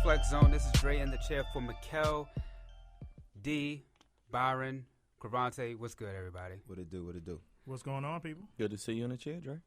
Flex Zone. This is Dre in the chair for Mikkel, D, Byron, Cravante. What's good, everybody? What it do? What it do? What's going on, people? Good to see you in the chair, Dre.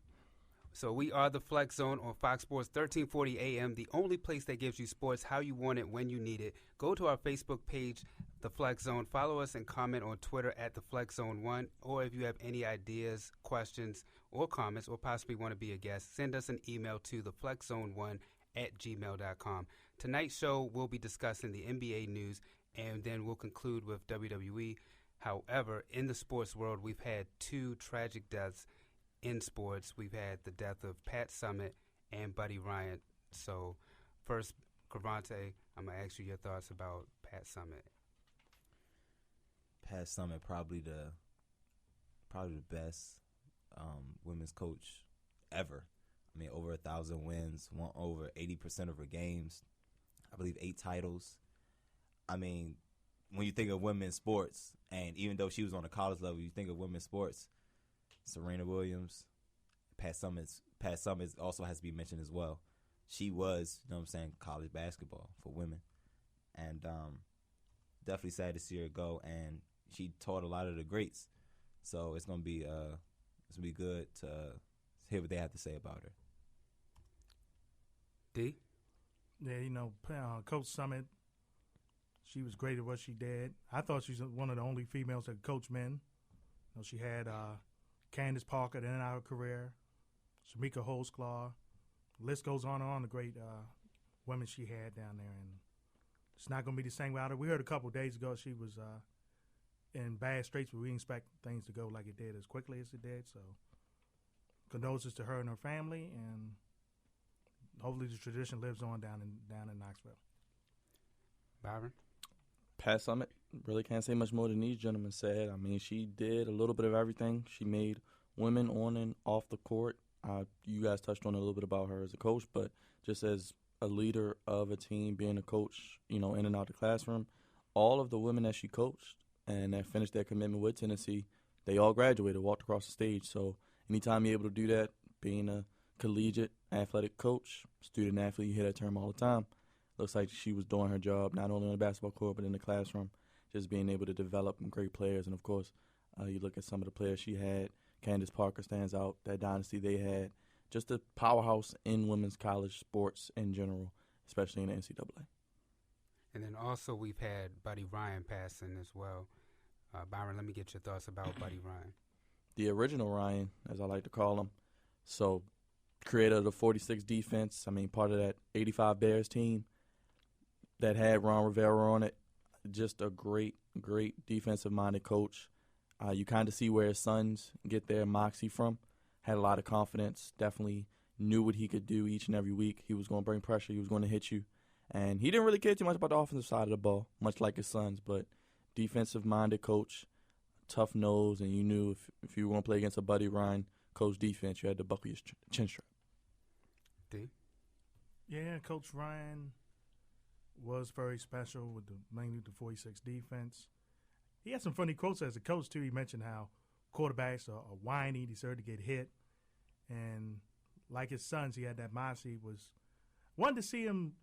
So we are the Flex Zone on Fox Sports 1340 AM, the only place that gives you sports how you want it, when you need it. Go to our Facebook page, The Flex Zone. Follow us and comment on Twitter at The Flex Zone 1. Or if you have any ideas, questions, or comments, or possibly want to be a guest, send us an email to theflexzone1@gmail.com. Tonight's show, we'll be discussing the NBA news, and then we'll conclude with WWE. However, in the sports world, we've had two tragic deaths in sports. We've had the death of Pat Summitt and Buddy Ryan. So first, Cravante, I'm going to ask you your thoughts about Pat Summitt. Pat Summitt, probably the best women's coach ever. I mean, over 1,000 wins, won over 80% of her games. I believe 8 titles. I mean, when you think of women's sports, and even though she was on the college level, you think of women's sports, Serena Williams, Pat Summitt also has to be mentioned as well. She was, you know what I'm saying, college basketball for women. And definitely sad to see her go. And she taught a lot of the greats. So it's gonna be good to hear what they have to say about her. D? Yeah, Coach Summitt, she was great at what she did. I thought she was one of the only females that could coach men. She had Candace Parker in our career, Shamika Holzclaw. The list goes on and on, the great women she had down there. And it's not going to be the same without her. We heard a couple of days ago she was in bad straits, but we didn't expect things to go like it did as quickly as it did. So condolences to her and her family, and hopefully the tradition lives on down in Knoxville. Byron? Pat Summitt, really can't say much more than these gentlemen said. I mean, she did a little bit of everything. She made women on and off the court. You guys touched on a little bit about her as a coach, but just as a leader of a team, being a coach, in and out the classroom, all of the women that she coached and that finished their commitment with Tennessee, they all graduated, walked across the stage. So anytime you're able to do that, being a collegiate athletic coach, student athlete, you hear that term all the time. Looks like she was doing her job not only on the basketball court but in the classroom, just being able to develop great players. And, of course, you look at some of the players she had. Candace Parker stands out, that dynasty they had. Just a powerhouse in women's college sports in general, especially in the NCAA. And then also we've had Buddy Ryan passing as well. Byron, let me get your thoughts about Buddy Ryan. The original Ryan, as I like to call him. So, creator of the 46 defense, part of that 85 Bears team that had Ron Rivera on it. Just a great, great defensive-minded coach. You kind of see where his sons get their moxie from. Had a lot of confidence, definitely knew what he could do each and every week. He was going to bring pressure. He was going to hit you. And he didn't really care too much about the offensive side of the ball, much like his sons. But defensive-minded coach, tough nose, and you knew if you were going to play against a Buddy Ryan coach defense, you had to buckle your chin strap. D? Yeah, Coach Ryan was very special with mainly the 46 defense. He had some funny quotes as a coach, too. He mentioned how quarterbacks are whiny, they deserve to get hit. And like his sons, he had that moxie. Wanted to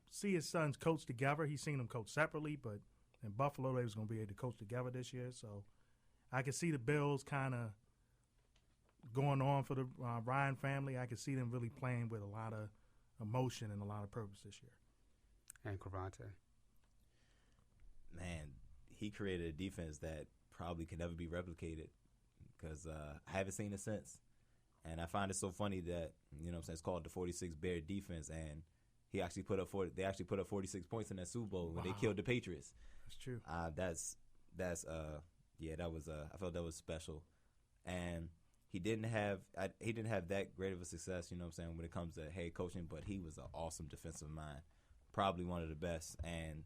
see his sons coach together. He's seen them coach separately, but in Buffalo, they was going to be able to coach together this year. So I could see the Bills kind of going on for the Ryan family. I could see them really playing with a lot of emotion and a lot of purpose this year. And Cravante? Man, he created a defense that probably can never be replicated because I haven't seen it since. And I find it so funny that, it's called the 46 Bear defense, and they actually put up 46 points in that Super Bowl when they killed the Patriots. That's true. I felt that was special. And he didn't have that great of a success, when it comes to head coaching, but he was an awesome defensive mind. Probably one of the best. And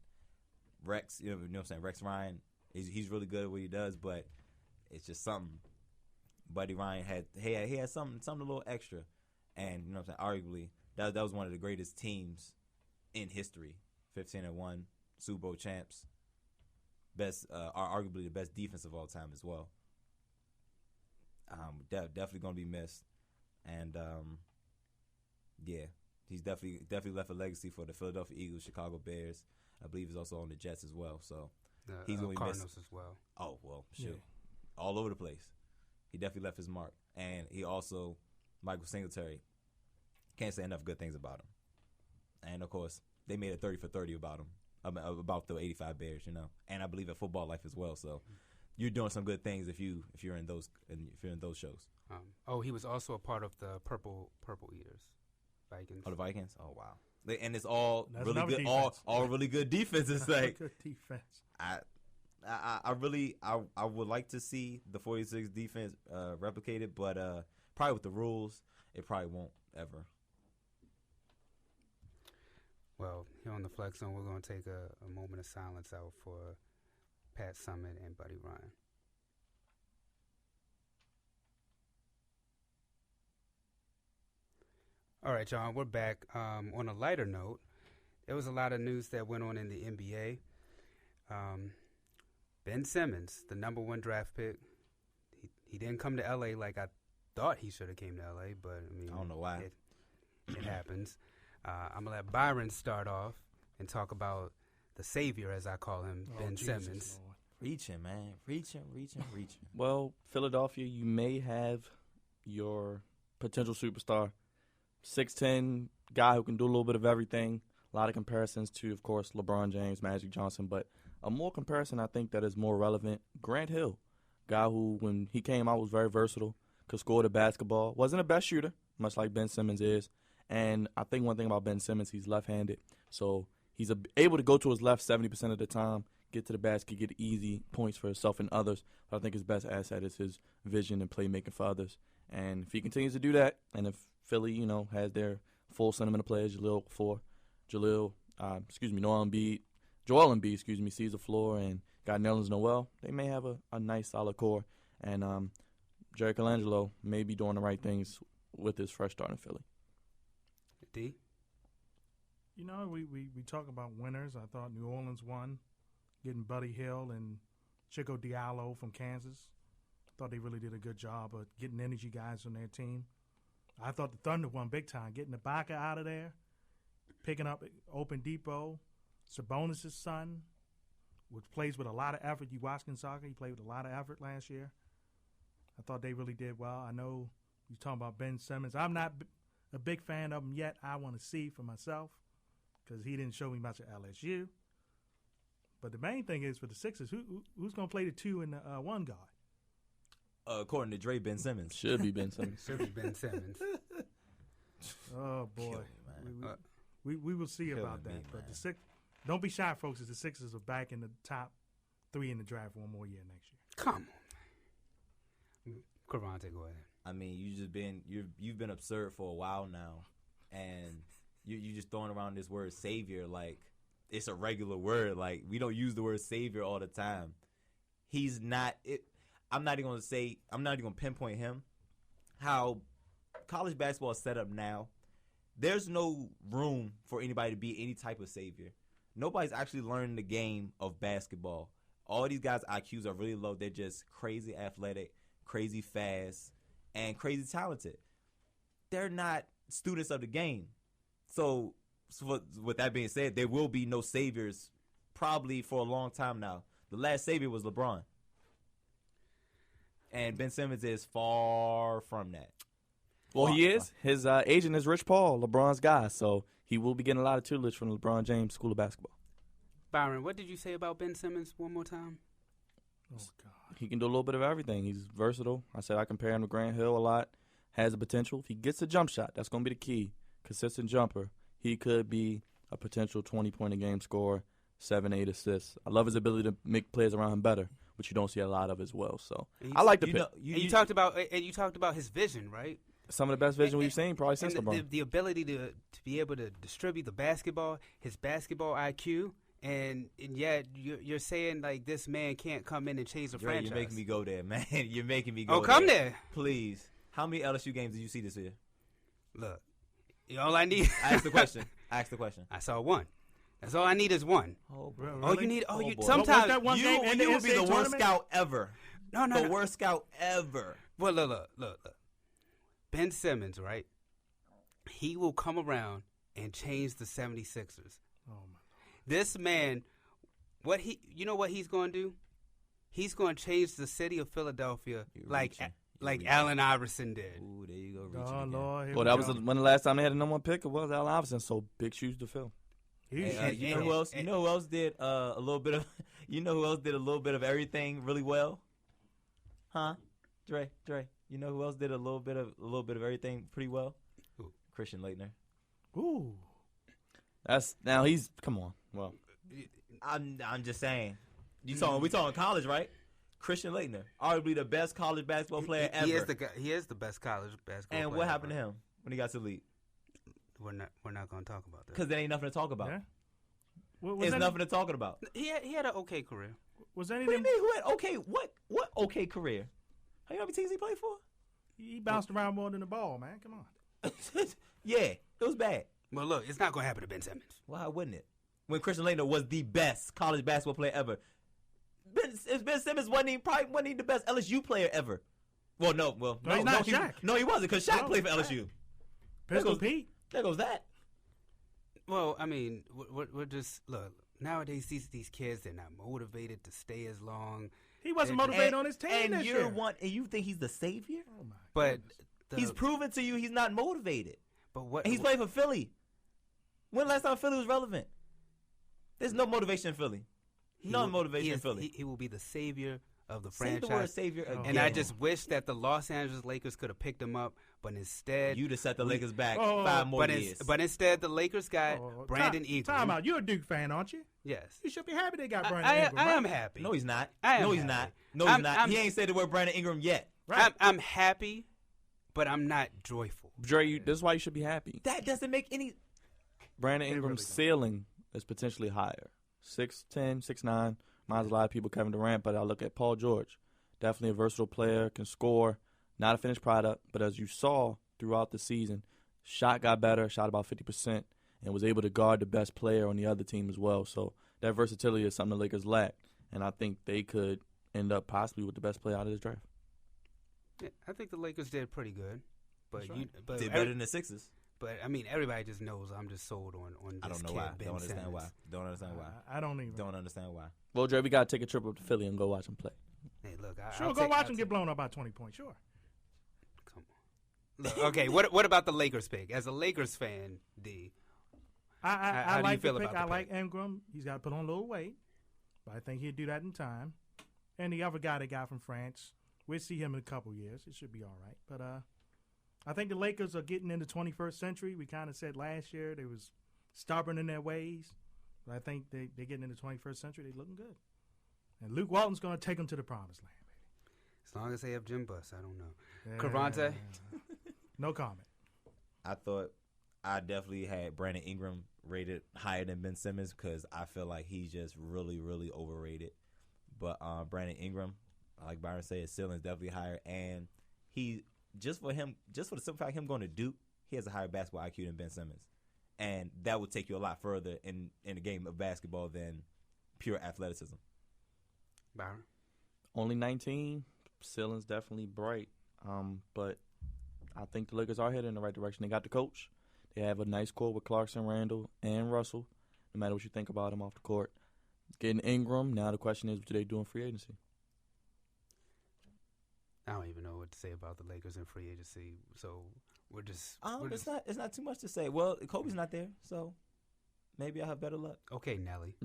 Rex, Rex Ryan, he's really good at what he does, but it's just something. Buddy Ryan he had something a little extra. And, arguably, that was one of the greatest teams in history. 15-1, Super Bowl champs. Arguably the best defense of all time as well. Definitely going to be missed. And, He's definitely left a legacy for the Philadelphia Eagles, Chicago Bears. I believe he's also on the Jets as well. So he's going to be Cardinals missed. as well. Oh, well, shoot. Yeah. All over the place. He definitely left his mark. And he also, Michael Singletary, can't say enough good things about him. And, of course, they made a 30 for 30 about him, about the 85 Bears, you know. And I believe in football life as well. So you're doing some good things if you're in those shows. He was also a part of the Purple Eaters, Vikings. Oh, the Vikings? Oh, wow. And it's all That's really another good. defense. All really good defenses. Like Good defense. I would like to see the 46 defense replicated, but probably with the rules, it probably won't ever. Well, here on the Flex Zone, we're going to take a moment of silence out for Pat Summitt and Buddy Ryan. All right, John, we're back. On a lighter note, there was a lot of news that went on in the NBA. Ben Simmons, the number 1 draft pick, he didn't come to L.A. like I thought he should have came to L.A., but I mean, I don't know why. It happens. I'm going to let Byron start off and talk about the savior, as I call him, Ben Jesus, Simmons. Lord. Reaching, man. Reaching. Well, Philadelphia, you may have your potential superstar, 6'10", guy who can do a little bit of everything. A lot of comparisons to, of course, LeBron James, Magic Johnson, but a more comparison I think that is more relevant, Grant Hill, guy who, when he came out, was very versatile, could score the basketball, wasn't the best shooter, much like Ben Simmons is. And I think one thing about Ben Simmons, he's left-handed, so he's able to go to his left 70% of the time, get to the basket, get easy points for himself and others. But I think his best asset is his vision and playmaking for others. And if he continues to do that, and if Philly, has their full sentiment of players, Joel Embiid, sees the floor, and got Nerlens Noel, they may have a nice, solid core. And Jerry Colangelo may be doing the right things with his fresh start in Philly. D? We talk about winners. I thought New Orleans won, getting Buddy Hill and Chico Diallo from Kansas. Thought they really did a good job of getting energy guys on their team. I thought the Thunder won big time, getting Ibaka out of there, picking up Open Depot, Sabonis' son, which plays with a lot of effort. You watch Gonzaga, he played with a lot of effort last year. I thought they really did well. I know you're talking about Ben Simmons. I'm not a big fan of him yet. I want to see for myself because he didn't show me much at LSU. But the main thing is for the Sixers, who's going to play the 2 and the 1 guard? According to Dre, Ben Simmons. Should be Ben Simmons. Should be Ben Simmons. Oh, boy. Killing me, man. We will see Killing about that. me, But man. Don't be shy, folks, if the Sixers are back in the top 3 in the draft one more year next year. Come on. Karante, go ahead. I mean, you've been absurd for a while now, and you just throwing around this word savior like it's a regular word. Like we don't use the word savior all the time. He's not it. I'm not even gonna pinpoint him. How college basketball is set up now, there's no room for anybody to be any type of savior. Nobody's actually learning the game of basketball. All these guys' IQs are really low. They're just crazy athletic, crazy fast, and crazy talented. They're not students of the game. So with that being said, there will be no saviors probably for a long time now. The last savior was LeBron. And Ben Simmons is far from that. Well, he is. His agent is Rich Paul, LeBron's guy, so he will be getting a lot of tutelage from the LeBron James School of Basketball. Byron, what did you say about Ben Simmons one more time? Oh, God. He can do a little bit of everything. He's versatile. I said I compare him to Grant Hill a lot. Has the potential. If he gets a jump shot, that's going to be the key. Consistent jumper. He could be a potential 20-point-a-game scorer, 7-8 assists. I love his ability to make players around him better, which you don't see a lot of as well. So I like the pick. You talked about his vision, right? Some of the best vision we've seen probably since LeBron. The ability to be able to distribute the basketball, his basketball IQ, and yet you're saying like this man can't come in and change the franchise. You're making me go there, man. You're making me go there. Oh, come there. Please. How many LSU games did you see this year? Look, all I need. I asked the question. I saw one. That's all I need is one. Oh, Really? All you need. Oh, boy. Sometimes that one game in the you would be the NCAA worst tournament? scout ever. No. The worst scout ever. Well, look. Ben Simmons, right? He will come around and change the 76ers. Oh my! This man, you know what he's going to do? He's going to change the city of Philadelphia like Allen Iverson did. Ooh, there you go. Reaching Oh again. Lord! here Well, we that was go. when the last time they had a number one pick. It was Allen Iverson, so big shoes to fill. Hey, you know who else? You know who else did a little bit of? You know who else did a little bit of everything really well? Huh? Dre. You know who else did a little bit of everything pretty well? Who? Christian Laettner. Ooh. That's now he's come on. Well, I'm just saying. We talking college, right? Christian Laettner, arguably the best college basketball player ever. He is the best college basketball player. And what happened to him when he got to the league? We're not going to talk about that. Because there ain't nothing to talk about. Yeah. It's nothing to talk about. He had an okay career. Was any of What do them? you mean? Who had okay? What okay career? How many teams he played for? He bounced around more than the ball, man. Come on. Yeah, it was bad. Well, look, it's not going to happen to Ben Simmons. Well, how wouldn't it? When Christian Laettner was the best college basketball player ever. Ben Simmons wasn't even the best LSU player ever. Well, no, he's not Shaq. No, he wasn't, because Shaq No, played for LSU. Pistol Pete. There goes that. Well, I mean, we're just look. Nowadays, these kids, they're not motivated to stay as long. He wasn't motivated on his team And this you're year. and you think he's the savior? Oh my! But He's proven to you he's not motivated. but what And he's playing for Philly. When last time Philly was relevant? There's no motivation in Philly. No motivation in Philly. He will be the savior of the Say the word franchise. savior again. And I just wish that the Los Angeles Lakers could have picked him up, but instead, You'd have set the Lakers back Oh, 5 more but years. but instead the Lakers got Oh, Brandon Ingram. Time out. You're a Duke fan, aren't you? Yes, You should be happy they got Brandon I Ingram. right? am happy. No, he's not. I am No, he's happy. not. No, I'm- he's not. I'm- He ain't said the word Brandon Ingram yet. Right. I'm happy, but I'm not joyful. Dre, this is why you should be happy. That doesn't make any. Brandon Ingram's ceiling is potentially higher. 6'10", 6'9". Reminds a lot of people Kevin Durant, but I look at Paul George. Definitely a versatile player, can score, not a finished product, but as you saw throughout the season, shot got better, shot about 50%, and was able to guard the best player on the other team as well. So that versatility is something the Lakers lack, and I think they could end up possibly with the best player out of this draft. Yeah, I think the Lakers did pretty good, but That's right. Did better than the Sixers. But I mean, everybody just knows I'm just sold on this I don't know kid, why. Ben Don't understand Simmons. why. Don't understand why. I don't even. Don't understand why. Well, Dre, we got to take a trip up to Philly and go watch him play. Hey, look, Sure, go watch him get blown up by 20 points. Sure. Come on. Look, okay, what about the Lakers pick? As a Lakers fan, D, I How do you like feel the pick. about the I like pick? Ingram. He's got to put on a little weight, but I think he'll do that in time. And the other guy they got from France, we'll see him in a couple years. It should be all right. But I think the Lakers are getting in the 21st century. We kind of said last year they was stubborn in their ways. But I think they're getting in the 21st century. They're looking good. And Luke Walton's going to take them to the promised land, baby. as long as they have Jim Buss, I don't know. Yeah. Carante? No comment. I thought I definitely had Brandon Ingram rated higher than Ben Simmons because I feel like he's just really, really overrated. But Brandon Ingram, like Byron said, his ceiling's definitely higher. And he, just for the simple fact of him going to Duke, he has a higher basketball IQ than Ben Simmons. And that would take you a lot further in the game of basketball than pure athleticism. Byron? Only 19. Ceiling's definitely bright. But I think the Lakers are headed in the right direction. They got the coach. They have a nice core with Clarkson, Randall, and Russell, no matter what you think about him off the court. Getting Ingram, now the question is, what do they do in free agency? I don't even know what to say about the Lakers in free agency. So we're just It's not too much to say. Well, Kobe's not there, so maybe I'll have better luck. okay, Nelly.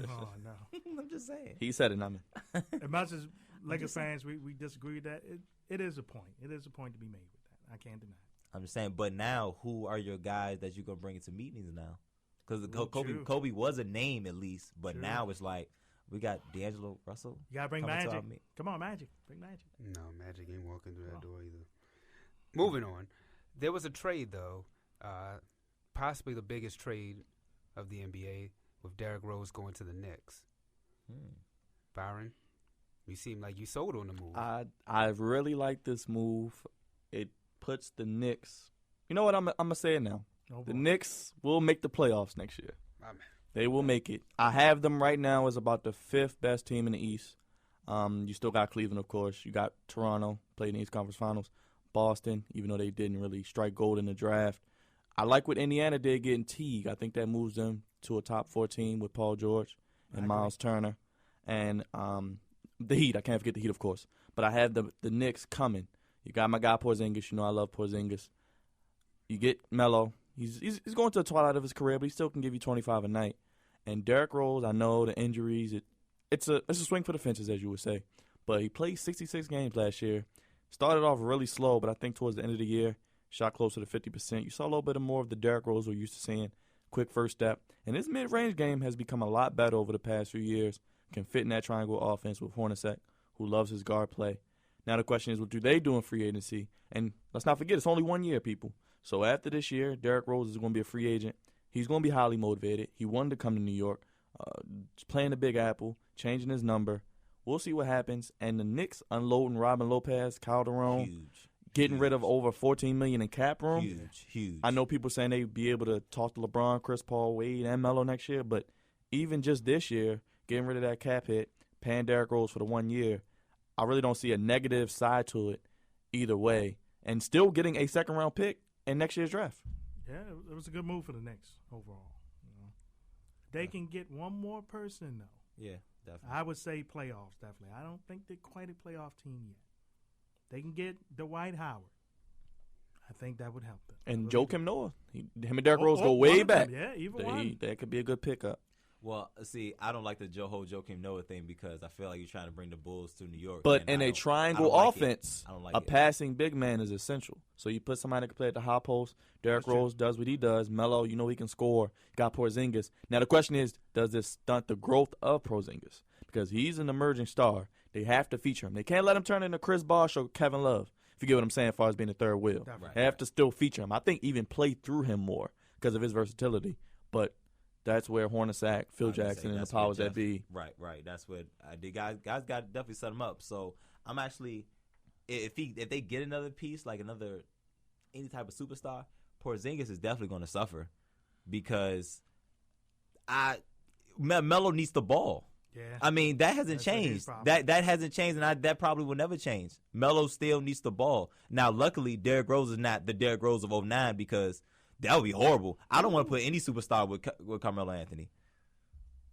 Oh, no. I'm just saying. He said it, not me. As much as Lakers fans, we disagree with that. It is a point. It is a point to be made with that. I can't deny it. I'm just saying. But now, who are your guys that you're gonna bring into meetings now? Because True. Kobe was a name at least, but True. now it's like we got D'Angelo Russell. You got to bring coming to Magic. our meet. Come on, Magic. Bring Magic. No, Magic ain't walking through that Oh. door either. Moving on. There was a trade, though, possibly the biggest trade of the NBA, with Derrick Rose going to the Knicks. Byron, you seem like you sold on the move. I really like this move. It puts the Knicks. You know what? I'm gonna say it now. Oh, The boy. Knicks will make the playoffs next year. My man. They will make it. I have them right now as about the 5th best team in the East. You still got Cleveland, of course. You got Toronto, played in the East Conference Finals. Boston, even though they didn't really strike gold in the draft. I like what Indiana did getting Teague. I think that moves them to a top 4 team with Paul George and Miles Turner. And the Heat. I can't forget the Heat, of course. But I have the Knicks coming. You got my guy Porzingis. You know I love Porzingis. You get Melo. He's going to the twilight of his career, but he still can give you 25 a night. And Derrick Rose, I know the injuries. It's a swing for the fences, as you would say. But he played 66 games last year. Started off really slow, but I think towards the end of the year, shot closer to 50%. You saw a little bit more of the Derrick Rose we're used to seeing. Quick first step. And his mid-range game has become a lot better over the past few years. Can fit in that triangle offense with Hornacek, who loves his guard play. Now the question is, what do they do in free agency? And let's not forget, it's only 1 year, people. So after this year, Derrick Rose is going to be a free agent. He's going to be highly motivated. He wanted to come to New York, playing the Big Apple, changing his number. We'll see what happens. And the Knicks unloading Robin Lopez, Calderon, getting rid of over $14 million in cap room. Huge. I know people saying they'd be able to talk to LeBron, Chris Paul, Wade, and Melo next year, but even just this year, getting rid of that cap hit, paying Derrick Rose for the 1 year, I really don't see a negative side to it either way. And still getting a second-round pick in next year's draft. Yeah, it was a good move for the Knicks overall. They can get one more person, though. Yeah, definitely. I would say playoffs, definitely. I don't think they're quite a playoff team yet. They can get Dwight Howard. I think that would help them. And Joakim Noah. Him and Derrick Rose go way back. Yeah, either one. That could be a good pickup. Well, see, I don't like the Joakim Noah thing because I feel like you're trying to bring the Bulls to New York. But in a triangle offense, a it. passing big man is essential. So you put somebody that can play at the high post. Derrick Rose does what he does. Melo, you know he can score. Got Porzingis. Now the question is, does this stunt the growth of Porzingis? Because he's an emerging star. They have to feature him. They can't let him turn into Chris Bosh or Kevin Love, if you get what I'm saying, as far as being the third wheel. Right. They have to still feature him. I think even play through him more because of his versatility. But that's where Hornacek, Phil Jackson, and the powers that be. Right. That's what the guys got to definitely set him up. So I'm actually, if they get another piece, like any type of superstar, Porzingis is definitely going to suffer because Melo needs the ball. Yeah. I mean, that hasn't changed. That hasn't changed, and that probably will never change. Melo still needs the ball. Now, luckily, Derrick Rose is not the Derrick Rose of 09 because that would be horrible. I don't want to put any superstar with Carmelo Anthony.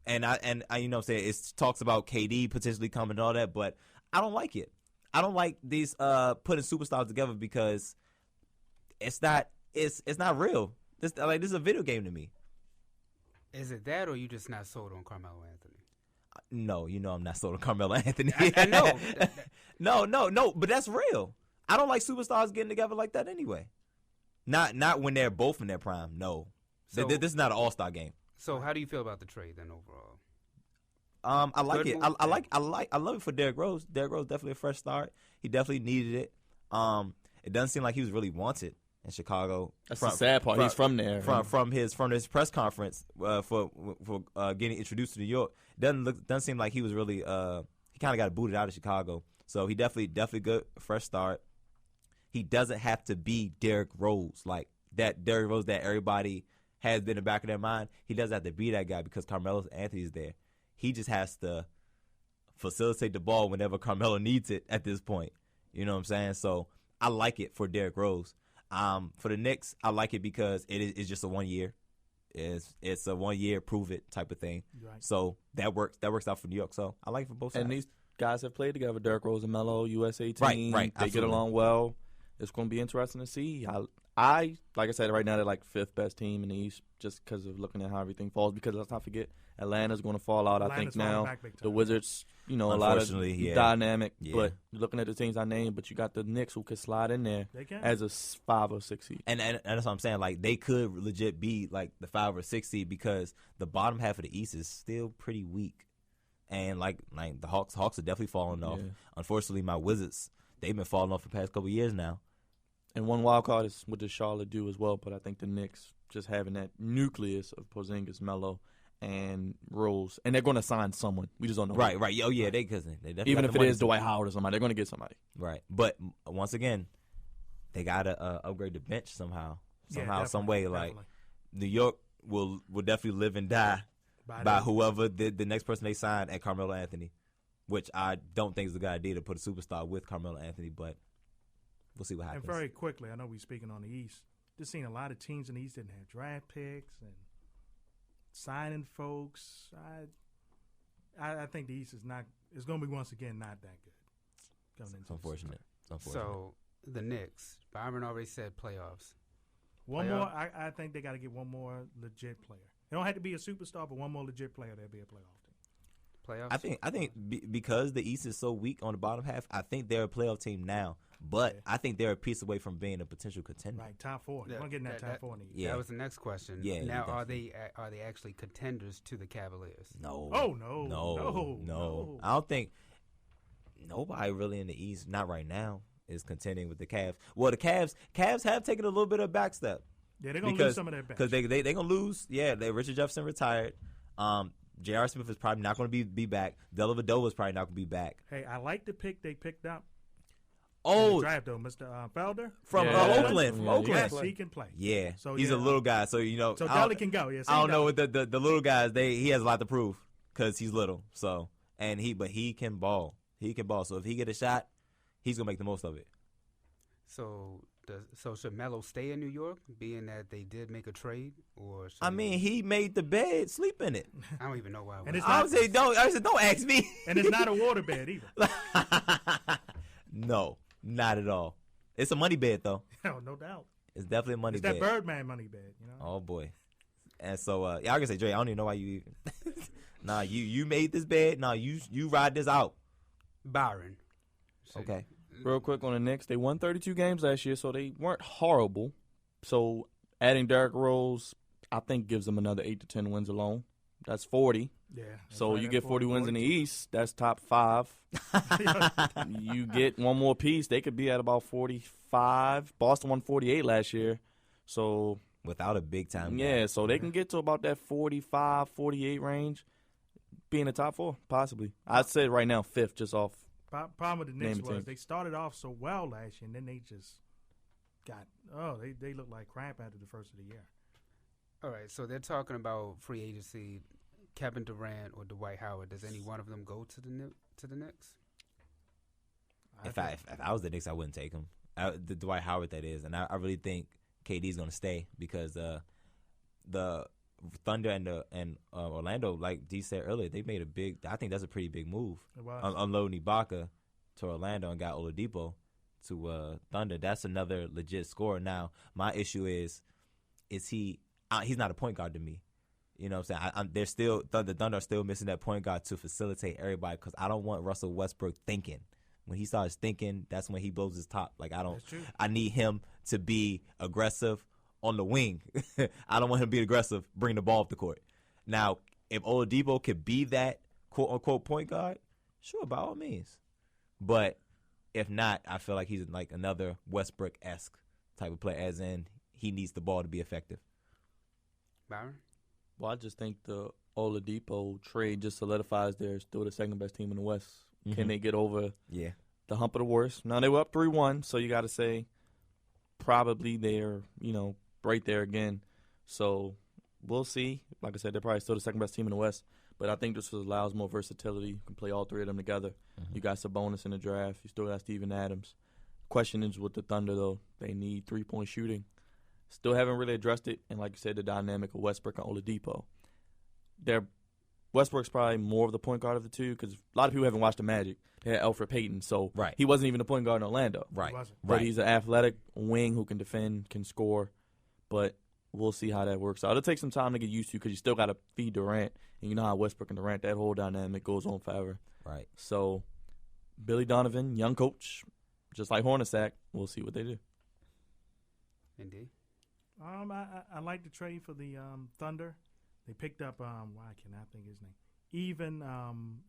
And I you know what I'm saying, it talks about KD potentially coming and all that, but I don't like it. I don't like these putting superstars together because it's not real. This is a video game to me. Is it that, or you just not sold on Carmelo Anthony? No, you know I'm not sold on Carmelo Anthony. I know. No, but that's real. I don't like superstars getting together like that anyway. Not when they're both in their prime. No, so, this is not an all-star game. So how do you feel about the trade then overall? I like it. I love it for Derrick Rose. Derrick Rose definitely a fresh start. He definitely needed it. It doesn't seem like he was really wanted in Chicago. That's the sad part. He's from there. From his press conference for getting introduced to New York. Doesn't seem like he was really. He kind of got booted out of Chicago. So he definitely good fresh start. He doesn't have to be Derrick Rose, like that Derrick Rose that everybody has been in the back of their mind. He doesn't have to be that guy because Carmelo Anthony's there. He just has to facilitate the ball whenever Carmelo needs it at this point. You know what I'm saying? So I like it for Derrick Rose. For the Knicks, I like it because it's just a 1 year. It's a 1 year prove it type of thing. Right. So that works out for New York. So I like it for both sides. And these guys have played together, Derrick Rose and Melo, USA team. Right. They get along well. It's going to be interesting to see. I like I said, right now they're like fifth best team in the East just because of looking at how everything falls. Because let's not forget, Atlanta's going to fall out, I think, now. The Wizards, a lot of dynamic. Yeah. But looking at the teams I named, but you got the Knicks who could slide in there as a 5 or 6 seed. And that's what I'm saying. Like, they could legit be like the 5 or 6 seed because the bottom half of the East is still pretty weak. And like the Hawks are definitely falling off. Yeah. Unfortunately, my Wizards, they've been falling off for the past couple of years now. And one wild card is what does Charlotte do as well, but I think the Knicks just having that nucleus of Porzingis, Melo, and Rose, and they're going to sign someone. We just don't know. Right. Oh yeah, they definitely even if it is Dwight Howard or somebody, they're going to get somebody. Right. But once again, they got to upgrade the bench somehow, some way. Like New York will definitely live and die by whoever the next person they sign at Carmelo Anthony, which I don't think is a good idea to put a superstar with Carmelo Anthony, but we'll see what happens. And very quickly, I know we're speaking on the East. just seen a lot of teams in the East didn't have draft picks and signing folks. I think the East is not. It's going to be once again not that good. It's unfortunate. So the Knicks, Byron already said playoffs. One more. I think they got to get one more legit player. They don't have to be a superstar, but one more legit player, they'll be a playoff team. Playoffs. I think because the East is so weak on the bottom half, I think they're a playoff team now. But I think they're a piece away from being a potential contender. Right, top four. They're going to get in that top four in the East. Yeah. That was the next question. Yeah, now, are they actually contenders to the Cavaliers? No. Oh, no. I don't think nobody really in the East, not right now, is contending with the Cavs. Well, the Cavs have taken a little bit of a backstep. Yeah, they're going to lose some of their bench. Because they're going to lose. Yeah, Richard Jefferson retired. J.R. Smith is probably not going to be back. Dellavedova is probably not going to be back. Hey, I like the pick they picked up. Oh, draft though, Mr. Felder from Oakland. From Oakland. Yes, he can play. Yeah, so he's a little guy, so So Delly can go. Yes, I don't know with the little guys. He has a lot to prove because he's little. So but he can ball. He can ball. So if he get a shot, he's gonna make the most of it. So should Melo stay in New York, being that they did make a trade, or? He made the bed. Sleep in it. I don't even know why. I said don't ask me. And it's not a water bed either. No. Not at all. It's a money bed, though. No doubt. It's definitely a money bed. It's that Birdman money bed, you know? Oh, boy. And so, I can say, Dre, I don't even know why you even. Nah, you made this bed. Nah, you ride this out. Byron. Okay. Real quick on the Knicks, they won 32 games last year, so they weren't horrible. So adding Derrick Rose, I think, gives them another 8 to 10 wins alone. That's 40. Yeah. So you get 40 wins in the East. That's top 5. You get one more piece, they could be at about 45. Boston won 48 last year. So without a big time yeah, guy. so they can get to about that 45, 48 range. Be in the top 4, possibly. I'd say right now 5th, just off. Problem with the Knicks was teams. they started off so well last year, and then they just got they looked like crap after the first of the year. All right, so they're talking about free agency. Kevin Durant or Dwight Howard. Does any one of them go to the Knicks? If I was the Knicks, I wouldn't take him. The Dwight Howard, that is, and I really think KD's going to stay because the Thunder and Orlando, like D said earlier, they made a big. I think that's a pretty big move. Unloading Ibaka to Orlando and got Oladipo to Thunder. That's another legit scorer. Now my issue is he? He's not a point guard to me. You know what I'm saying? The Thunder are still missing that point guard to facilitate everybody because I don't want Russell Westbrook thinking. When he starts thinking, that's when he blows his top. Like I need him to be aggressive on the wing. I don't want him to be aggressive, bring the ball up the court. Now, if Oladipo could be that quote unquote point guard, sure, by all means. But if not, I feel like he's like another Westbrook-esque type of player, as in he needs the ball to be effective. Byron? Well, I just think the Oladipo trade just solidifies they're still the second best team in the West. Mm-hmm. Can they get over the hump of the worst? Now, they were up 3-1, so you got to say probably they're, right there again. So we'll see. Like I said, they're probably still the second best team in the West. But I think this allows more versatility. You can play all three of them together. Mm-hmm. You got Sabonis in the draft. You still got Steven Adams. Question is with the Thunder, though, they need three-point shooting. Still haven't really addressed it, and like you said, the dynamic of Westbrook and Oladipo. Westbrook's probably more of the point guard of the two because a lot of people haven't watched the Magic. They had Alfred Payton, so he wasn't even a point guard in Orlando. Right. But he's an athletic wing who can defend, can score, but we'll see how that works out. It'll take some time to get used to because you still got to feed Durant, and you know how Westbrook and Durant, that whole dynamic goes on forever. Right. So Billy Donovan, young coach, just like Hornacek, we'll see what they do. Indeed. I like the trade for the Thunder. They picked up why can I think his name? Even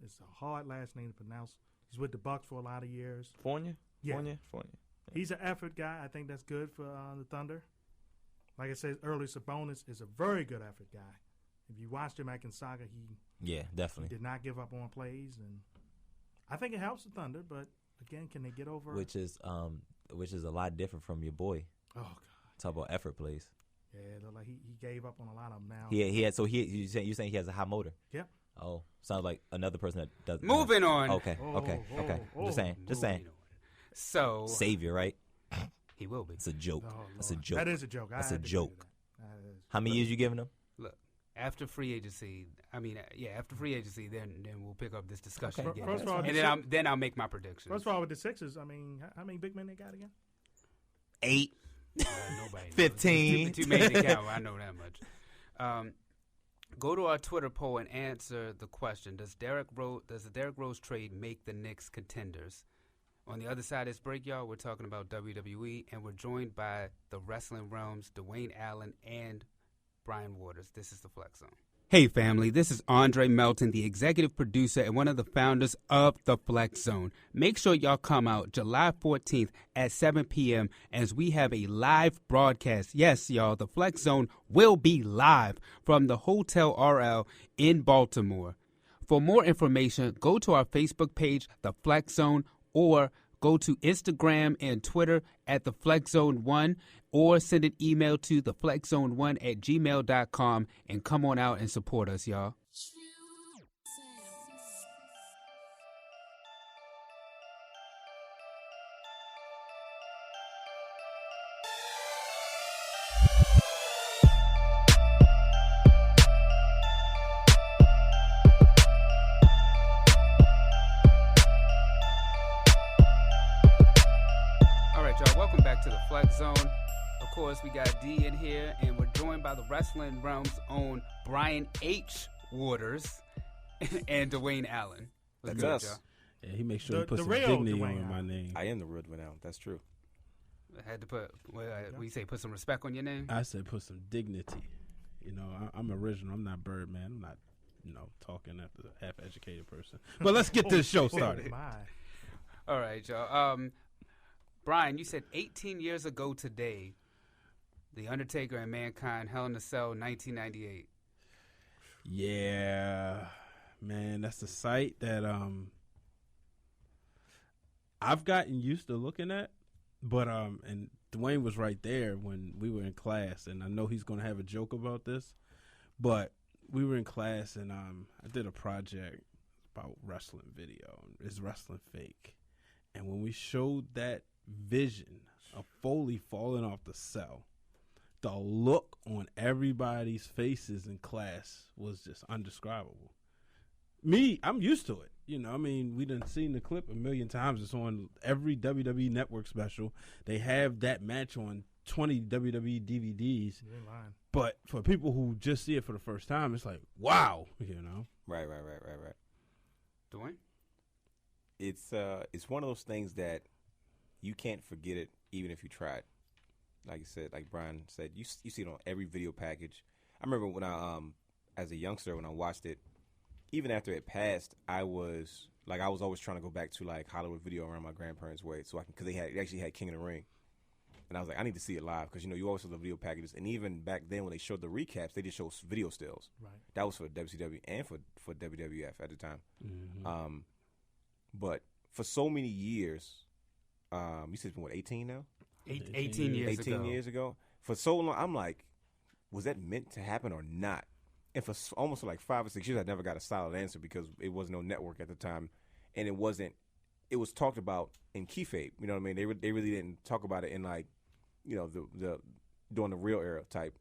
it's a hard last name to pronounce. He's with the Bucks for a lot of years. Fournier? Yeah. Fournier. He's an effort guy. I think that's good for the Thunder. Like I said earlier, Sabonis is a very good effort guy. If you watched him at Gonzaga, he definitely did not give up on plays, and I think it helps the Thunder. But again, can they get over? Which is a lot different from your boy. Oh God. Talk about effort plays. Yeah, like he gave up on a lot of them now. You're saying he has a high motor. Yep. Oh, sounds like another person that does. Moving on. Okay. Just saying. So Savior, right? He will be. It's a joke. Oh, That's a Lord. joke. That is a joke. That's I a had to joke. agree with that. That is- How many years you giving him? Look, after free agency, after free agency, then we'll pick up this discussion Okay. again. First of all, And then I'll make my predictions. First of all, with the Sixers, I mean, how many big men they got again? 8. Nobody knows. 15. Too many to count. I know that much. Go to our Twitter poll and answer the question: does the Derrick Rose trade make the Knicks contenders? On the other side of this break, y'all, we're talking about WWE, and we're joined by the Wrestling Realms, Dwayne Allen and Brian Waters. This is the Flex Zone. Hey, family, this is Andre Melton, the executive producer and one of the founders of the Flex Zone. Make sure y'all come out July 14th at 7 p.m. as we have a live broadcast. Yes, y'all, the Flex Zone will be live from the Hotel RL in Baltimore. For more information, go to our Facebook page, The Flex Zone, or go to Instagram and Twitter at The Flex Zone 1, or send an email to theflexzone1@gmail.com and come on out and support us, y'all. All right, y'all, welcome back to the Flex Zone. Of course, we got D in here, and we're joined by the Wrestling Realm's own Brian H. Waters and Dwayne Allen. What's That's good, us. y'all? Yeah, he makes sure The- he puts the some real dignity Dwayne on my Allen. name. I am the real one now. That's true. I had to put, we say put some respect on your name? I said put some dignity. You know, I'm original. I'm not Birdman. I'm not, talking after a half-educated person. But let's get this show started. My. All right, y'all. Brian, you said 18 years ago today, The Undertaker and Mankind, Hell in a Cell, 1998. Yeah, man, that's the site that I've gotten used to looking at. But and Dwayne was right there when we were in class, and I know he's gonna have a joke about this, but we were in class and I did a project about wrestling video. Is wrestling fake? And when we showed that vision of Foley falling off the cell, the look on everybody's faces in class was just undescribable. Me, I'm used to it. We done seen the clip a million times. It's on every WWE Network special. They have that match on 20 WWE DVDs. You ain't lying. But for people who just see it for the first time, it's like, wow, Right. Dwayne? It's one of those things that you can't forget it even if you tried. Like you said, like Brian said, you see it on every video package. I remember when I as a youngster when I watched it, even after it passed, I was always trying to go back to like Hollywood Video around my grandparents' way, so because they actually had King of the Ring, and I was like, I need to see it live because you always saw the video packages, and even back then when they showed the recaps, they just showed video stills. Right. That was for WCW and for WWF at the time. Mm-hmm. But for so many years, you said it's been what, 18 now? 18 years 18 ago. years ago. For so long, I'm like, was that meant to happen or not? And for almost like 5 or 6 years, I never got a solid answer because it was no network at the time, and it was talked about in kayfabe. You know what I mean? They really didn't talk about it in like, the during the real era type.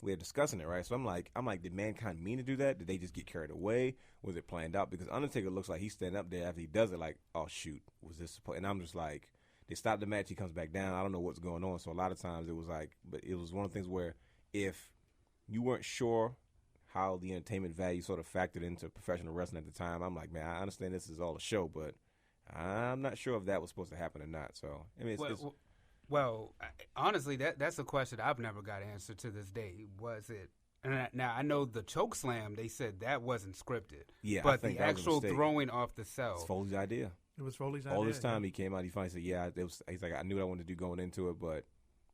We were discussing it, right? So I'm like, did Mankind mean to do that? Did they just get carried away? Was it planned out? Because Undertaker looks like he's standing up there after he does it, like, oh shoot, was this? And I'm just like, they stop the match, he comes back down. I don't know what's going on. So a lot of times it was like, but it was one of the things where if you weren't sure how the entertainment value sort of factored into professional wrestling at the time, I'm like, man, I understand this is all a show, but I'm not sure if that was supposed to happen or not. So I mean, honestly, that's a question I've never got an answer to this day. Was it? Now I know the choke slam. They said that wasn't scripted. Yeah, but I think the that was a actual mistake. throwing off the It's cell. Foley's idea. It was Foley's idea. All this time he came out, he finally said, "Yeah, it was." He's like, "I knew what I wanted to do going into it, but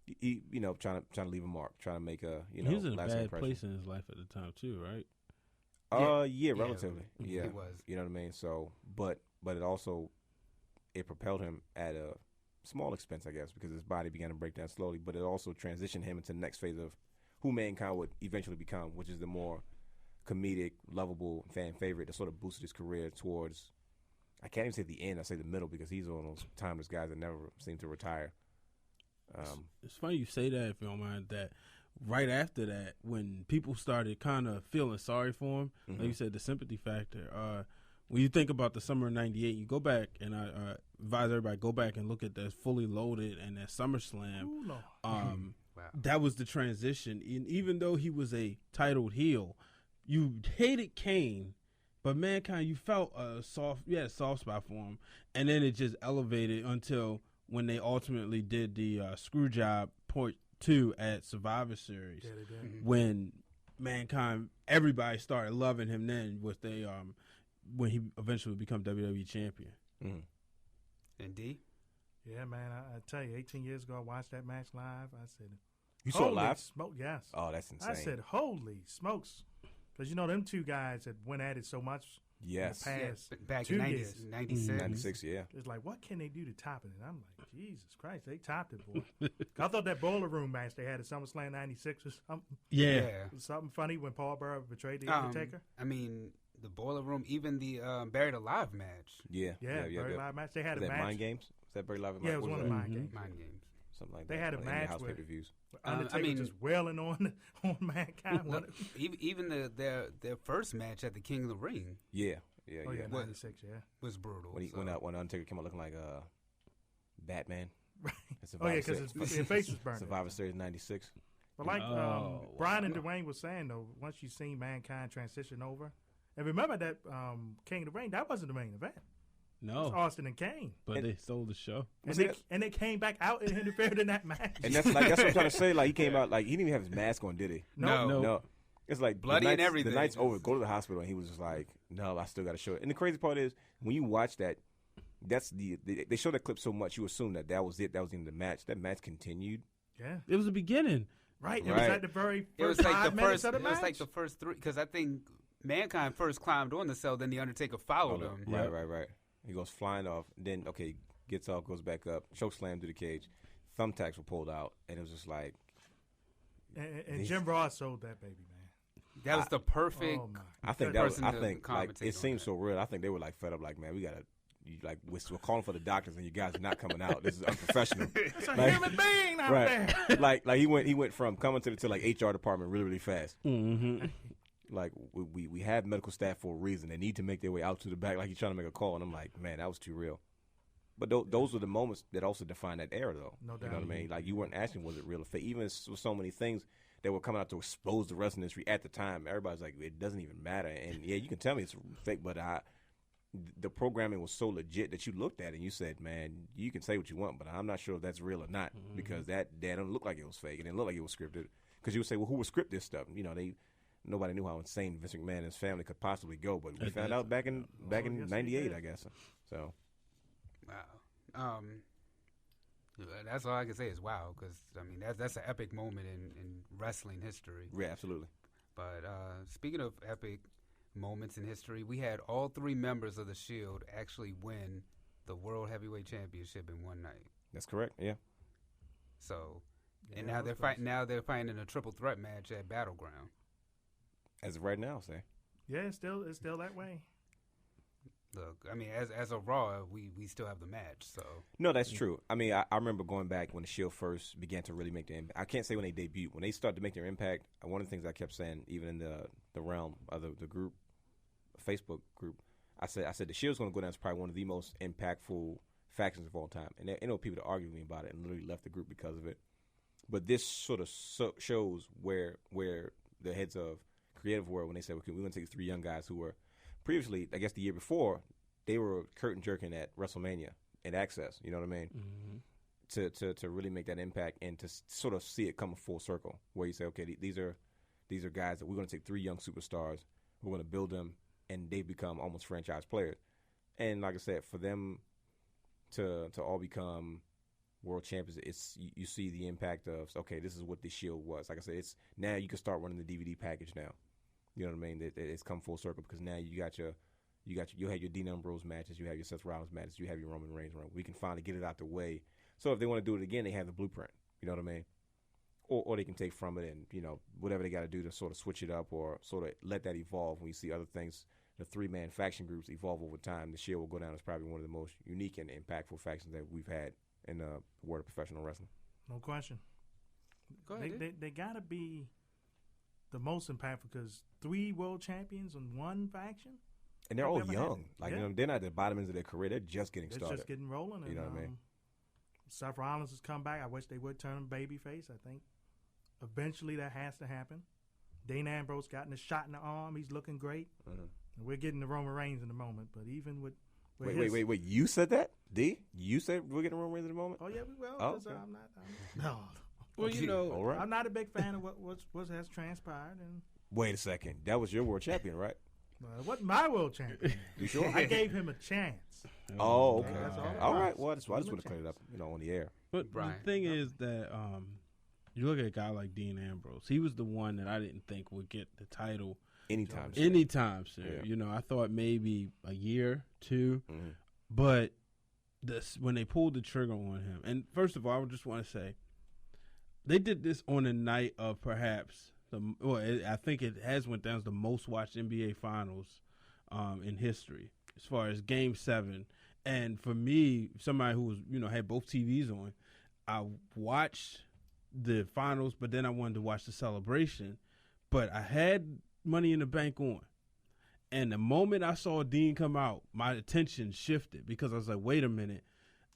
he trying to leave a mark, trying to make a he was in a lasting bad impression." place in his life at the time too, right? Yeah, relatively. Yeah, He was. You know what I mean? So, but it also propelled him at a small expense, I guess, because his body began to break down slowly. But it also transitioned him into the next phase of who Mankind would eventually become, which is the more comedic, lovable fan favorite that sort of boosted his career towards, I can't even say the end, I say the middle, because he's one of those timeless guys that never seem to retire. It's funny you say that, if you don't mind, that right after that, when people started kind of feeling sorry for him, like you said, the sympathy factor, when you think about the summer of '98, you go back, and I advise everybody, go back and look at that Fully Loaded and that SummerSlam. Ooh, Lord. Wow. That was the transition. And even though he was a titled heel, you hated Kane, but Mankind, you felt a soft spot for him. And then it just elevated until when they ultimately did the Screwjob Part 2 at Survivor Series. Yeah, they did. When Mankind, everybody started loving him then with when he eventually became WWE champion. And D? Yeah, man, I tell you, 18 years ago, I watched that match live. I said, You saw it holy live? Smoke, yes. Oh, that's insane. I said, holy smokes. Because, you know, them two guys that went at it so much yes. in the past Back 2 in years. 96. 96, yeah. It's like, what can they do to top it? And I'm like, Jesus Christ, they topped it, boy. I thought that Boiler Room match they had at SummerSlam 96 was something, Yeah. was something funny when Paul Bearer betrayed the Undertaker. I mean, the Boiler Room, even the Buried Alive match. Yeah. Yeah, very live match. They had Was a that match. Mind Games? Was that Buried Alive? Yeah, it was one of the Mind Games. Mind Games. Something like They that. had a In match the house where- pay-per-views. Undertaker just wailing on Mankind. Look, even their first match at the King of the Ring Yeah. Oh, yeah, What- 96, yeah. was brutal. When Undertaker came out looking like Batman. Right. at Oh, yeah, Survivor because Series- his face was burning. Survivor Series 96. But like Oh, Brian and Dwayne was saying, though, once you seen Mankind transition over, and remember that King of the Ring, that wasn't the main event. It was No, Austin and Kane. but And- they sold the show. And they came back out and interfered in that match. And that's what I'm trying to say. Like, he came out, like, he didn't even have his mask on, did he? No. No. It's like Bloody the and night's- everything. The night's over. Go to the hospital, and he was just like, "No, I still got to show it." And the crazy part is, when you watch that, they show that clip so much, you assume that was it. That was the end of the match. That match continued. Yeah. It was the beginning. Right. It Right. was at the very It was first like 5 the minutes first. of the It match. was like the first 3, because I think Mankind first climbed on the cell, then the Undertaker followed him. Yeah. Right. He goes flying off. Then gets off, goes back up, choke slam through the cage. Thumbtacks were pulled out, and it was just like, and Jim Ross sold that baby, man. That was the perfect. Oh, my. I think person to like commentate it on seems that. so real. I think they were like fed up, like, man, we gotta. We're calling for the doctors, and you guys are not coming out. This is unprofessional. It's a Like- human being out right. there. like he went from coming to like HR department really fast. Mm-hmm. Like we have medical staff for a reason. They need to make their way out to the back. Like he's trying to make a call, and I'm like, man, that was too real. But those were the moments that also define that era, though. No You know doubt. what I mean? Like, you weren't asking, was it real or fake? Even with so many things that were coming out to expose the wrestling industry at the time, everybody's like, it doesn't even matter. And yeah, you can tell me it's fake, but the programming was so legit that you looked at it and you said, man, you can say what you want, but I'm not sure if that's real or not, because that don't look like it was fake. It didn't look like it was scripted. Because you would say, well, who would script this stuff? You know, nobody knew how insane Vince McMahon and his family could possibly go, but we found out back in yes, they '98, did. I guess. So. Wow. That's all I can say is wow, because I mean that's an epic moment in wrestling history. Yeah, absolutely. But speaking of epic moments in history, we had all 3 members of the Shield actually win the World Heavyweight Championship in one night. That's correct. Yeah. So, Yeah, and now that they're was fighting. Now they're fighting in a triple threat match at Battleground. As of right now, say. Yeah, it's still that way. Look, I mean, as a Raw, we still have the match. So No, that's true. I mean, I remember going back when the Shield first began to really make their impact. I can't say when they debuted. When they started to make their impact, one of the things I kept saying, even in the realm of the group, Facebook group, I said the Shield's going to go down as probably one of the most impactful factions of all time. And there know people to argue with me about it and literally left the group because of it. But this sort of shows where the heads of creative were when they said, okay, we're going to take 3 young guys who were previously, I guess the year before, they were curtain jerking at WrestleMania and Access. You know what I mean? Mm-hmm. To really make that impact and to sort of see it come full circle, where you say, okay, these are guys that we're going to take 3 young superstars, we're going to build them, and they become almost franchise players. And like I said, for them to all become world champions, it's you see the impact of, okay, this is what the Shield was. Like I said, it's now you can start running the DVD package now. You know what I mean? It's come full circle because now you have your Dean Ambrose matches, you have your Seth Rollins matches, you have your Roman Reigns run. We can finally get it out the way. So if they want to do it again, they have the blueprint. You know what I mean? Or they can take from it and, you know, whatever they got to do to sort of switch it up or sort of let that evolve. When you see other things, the 3-man faction groups evolve over time, the Shield will go down as probably one of the most unique and impactful factions that we've had in the world of professional wrestling. No question. Go ahead. They got to be the most impactful because 3 world champions in one faction. And they're all Never young. happened. Like, Yeah. you know, they're not at the bottom ends of their career. They're just getting It's started. just getting rolling. You know what I mean? Seth Rollins has come back. I wish they would turn him babyface. I think eventually that has to happen. Dean Ambrose gotten a shot in the arm. He's looking great. Mhm. And we're getting the Roman Reigns in the moment. But even with Wait. You said that? D? You said we're getting Roman Reigns in the moment? Oh yeah, we will. Oh, 'Cause okay. No, Well, you know, All right. I'm not a big fan of what has transpired. And Wait a second. That was your world champion, right? it wasn't my world champion. You sure? I gave him a chance. Oh, okay. That's all it All was. right. Well, I just want to Give him a clear it up, you know, on the air. but Brian. the thing is that you look at a guy like Dean Ambrose. He was the one that I didn't think would get the title Anytime. soon. anytime soon. Yeah. You know, I thought maybe a year, 2, Mhm. but when they pulled the trigger on him, and first of all, I would just want to say they did this on the night of perhaps I think it has went down as the most watched NBA Finals in history as far as Game 7. And for me, somebody who was had both TVs on, I watched the finals, but then I wanted to watch the celebration. But I had Money in the Bank on. And the moment I saw Dean come out, my attention shifted because I was like, wait a minute.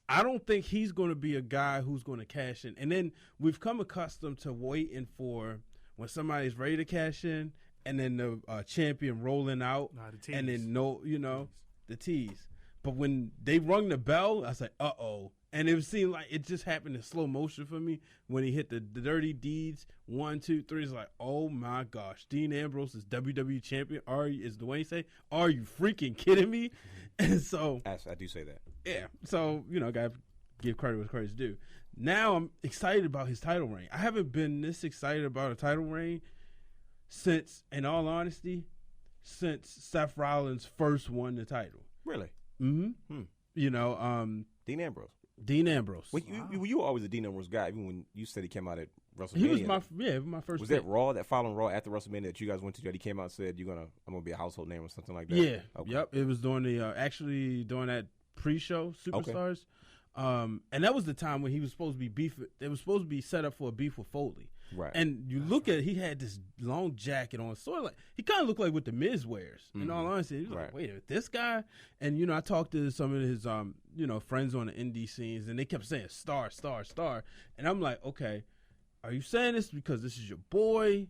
I don't think he's going to be a guy who's going to cash in. And then we've come accustomed to waiting for when somebody's ready to cash in and then the champion rolling out The tease. and then the tease. But when they rung the bell, I was like, uh-oh. And it seemed like it just happened in slow motion for me when he hit the dirty deeds. 1, 2, 3. It's like, oh my gosh, Dean Ambrose is WWE champion. Is Dwayne say? Are you freaking kidding me? And so I do say that. yeah, so gotta give credit where credit's due. Now I'm excited about his title reign. I haven't been this excited about a title reign since, in all honesty, since Seth Rollins first won the title. Really? Mm-hmm. Dean Ambrose. Dean Ambrose. Well, you were always a Dean Ambrose guy, even when you said he came out at WrestleMania. He was my first. Was pick. that Raw, that following Raw after WrestleMania that you guys went to? That he came out and said, I'm gonna be a household name or something like that. Yeah. Okay. Yep. It was during during that pre-show Superstars, and that was the time when he was supposed to be beef. It was supposed to be set up for a beef with Foley. Right. And you look at it, he had this long jacket on, sort of like he kind of looked like what the Miz wears. In all honesty, he was like, wait a minute, this guy. And I talked to some of his friends on the indie scenes, and they kept saying star, star, star. And I'm like, okay, are you saying this because this is your boy,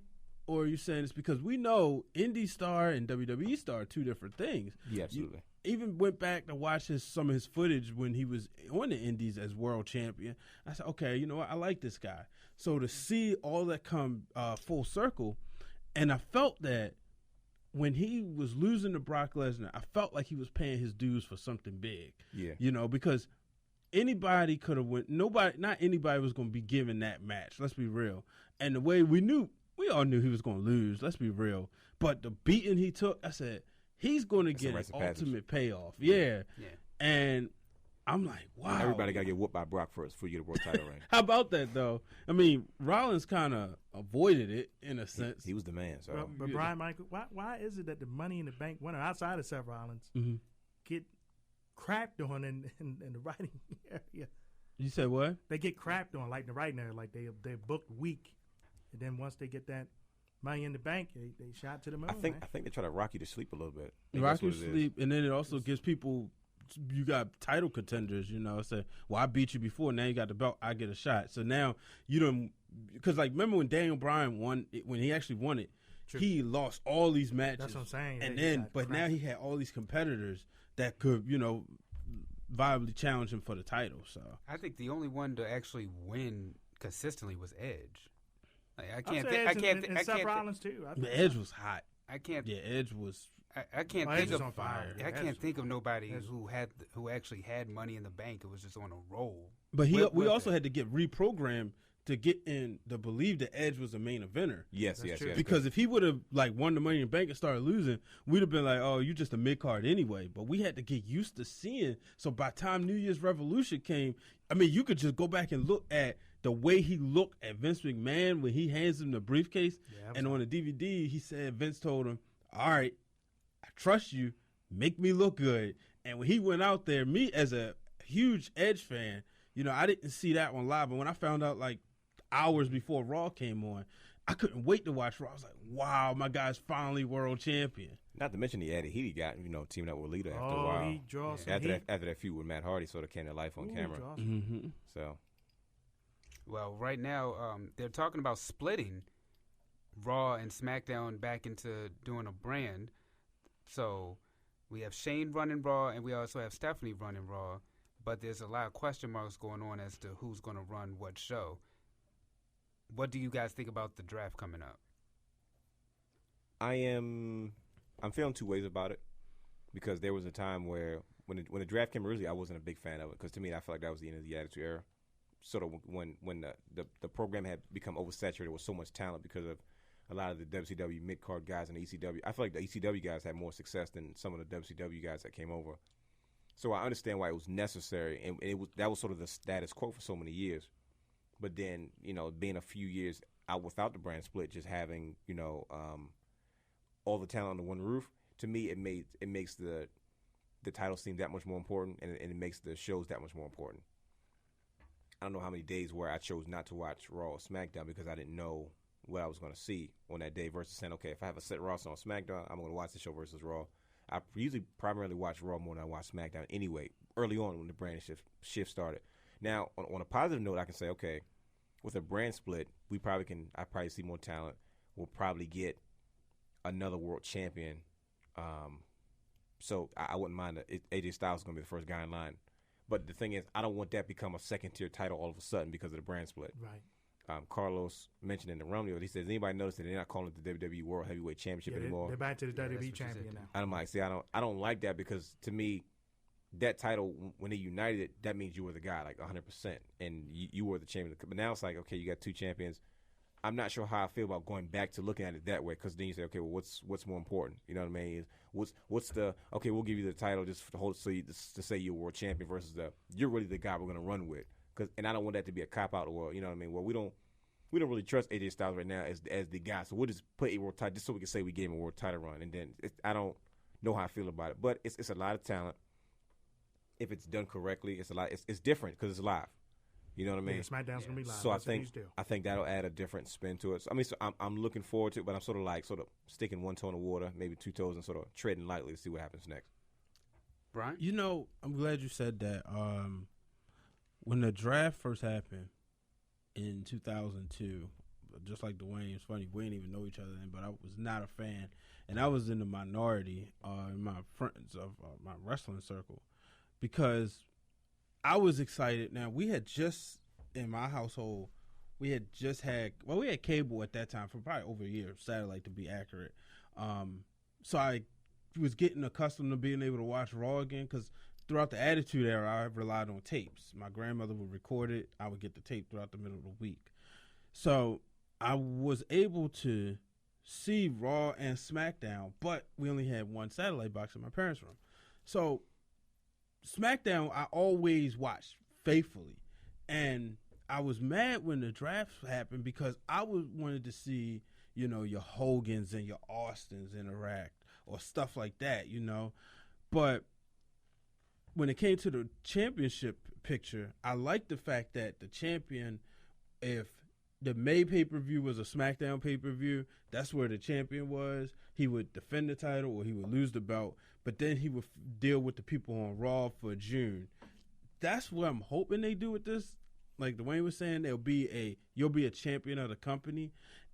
or are you saying this because we know indie star and WWE star are 2 different things? Yeah, absolutely. Even went back to watch some of his footage when he was on the Indies as world champion. I said, okay, you know what? I like this guy. So to see all that come full circle, and I felt that when he was losing to Brock Lesnar, I felt like he was paying his dues for something big. Yeah. Because anybody could have went. Not anybody was going to be given that match. Let's be real. And the way we all knew he was going to lose. Let's be real. But the beating he took, I said, he's going to get an ultimate payoff. Yeah. And I'm like, wow. Everybody got to get whooped by Brock first before you get a world title reign. How about that, though? I mean, Rollins kind of avoided it in a sense. He was the man. So. But Brian Michael, why is it that the Money in the Bank winner outside of Seth Rollins get crapped on in the writing area? You said what? They get crapped on like the writing area, like they're booked weak, and then once they get that Money in the Bank, they shot to the moon. I think they try to rock you to sleep a little bit. Rock you to sleep, and then it also gives people. You got title contenders, say, well, I beat you before. Now you got the belt. I get a shot. So now you don't, because remember when Daniel Bryan won it, when he actually won it, he lost all these matches. That's what I'm saying. And then, but now he had all these competitors that could, viably challenge him for the title. So I think the only one to actually win consistently was Edge. Like, I can't. Seth Rollins too. Edge was hot. I can't. Yeah, Edge was. I can't Edge think was of on fire. I can't think of nobody who actually had Money in the Bank. It was just on a roll. But we also had to get reprogrammed to get in to believe that Edge was the main eventer. Yes. Because if he would have won the Money in the Bank and started losing, we'd have been like, oh, you just a mid card anyway. But we had to get used to seeing. So by the time New Year's Revolution came, I mean, you could just go back and look at the way he looked at Vince McMahon when he hands him the briefcase. And on the DVD, he said Vince told him, all right, I trust you, make me look good. And when he went out there, me as a huge Edge fan, I didn't see that one live, but when I found out like hours before Raw came on, I couldn't wait to watch Raw. I was like, wow, my guy's finally world champion. Not to mention the added heat he got, teaming up with Lita after a while. He draws some after heat. after that feud with Matt Hardy sort of came to life on camera. Mm-hmm. So, Well, right now they're talking about splitting Raw and SmackDown back into doing a brand. So we have Shane running Raw, and we also have Stephanie running Raw. But there's a lot of question marks going on as to who's going to run what show. What do you guys think about the draft coming up? I'm feeling two ways about it because there was a time where when the draft came originally, I wasn't a big fan of it because to me, I felt like that was the end of the Attitude Era. Sort of when the program had become oversaturated with so much talent because of a lot of the WCW mid-card guys and the ECW. I feel like the ECW guys had more success than some of the WCW guys that came over. So I understand why it was necessary, and that was sort of the status quo for so many years. But then, being a few years out without the brand split, just having, all the talent under one roof, to me, it makes the title seem that much more important, and it makes the shows that much more important. I don't know how many days where I chose not to watch Raw or SmackDown because I didn't know what I was going to see on that day versus saying, okay, if I have a set roster on SmackDown, I'm going to watch the show versus Raw. I usually primarily watch Raw more than I watch SmackDown anyway, early on when the brand shift started. Now, on a positive note, I can say, okay, with a brand split, I probably see more talent. We'll probably get another world champion. So I wouldn't mind AJ Styles is going to be the first guy in line. But the thing is, I don't want that to become a second-tier title all of a sudden because of the brand split. Right. Carlos mentioned in the Rumble, he says, anybody notice that they're not calling it the WWE World Heavyweight Championship anymore? They're back to the WWE that's what champion you now. I'm like, see, I don't like that because to me, that title, when they united it, that means you were the guy, like 100%, and you were the champion. But now it's like, okay, you got two champions. I'm not sure how I feel about going back to looking at it that way because then you say, okay, well, what's more important? You know what I mean? What's the okay? We'll give you the title just for the whole to say you're world champion versus you're really the guy we're going to run with. And I don't want that to be a cop out. Well, you know what I mean? Well, we don't really trust AJ Styles right now as the guy, so we'll just put a world title just so we can say we gave him a world title run. And then I don't know how I feel about it, but it's a lot of talent. If it's done correctly, it's a lot. It's different because it's live. You know what I mean? Yeah, SmackDown's gonna be live. So That's a huge deal. I think that'll add a different spin to it. So, I'm looking forward to it, but I'm sort of sticking one toe in the water, maybe two toes, and sort of treading lightly to see what happens next. Brian? I'm glad you said that. When the draft first happened in 2002, just like Dwayne, it's funny, we didn't even know each other then, but I was not a fan, and I was in the minority in my friends of my wrestling circle because I was excited. Now, we had just, in my household, we had cable at that time for probably over a year, satellite to be accurate. So I was getting accustomed to being able to watch Raw again because throughout the Attitude Era, I relied on tapes. My grandmother would record it. I would get the tape throughout the middle of the week. So I was able to see Raw and SmackDown, but we only had one satellite box in my parents' room. So SmackDown, I always watched faithfully, and I was mad when the draft happened because I wanted to see, your Hogans and your Austins interact or stuff like that, But when it came to the championship picture, I liked the fact that the champion, if the May pay-per-view was a SmackDown pay-per-view, that's where the champion was. He would defend the title or he would lose the belt, but then he would deal with the people on Raw for June. That's what I'm hoping they do with this. Like Dwayne was saying, you'll be a champion of the company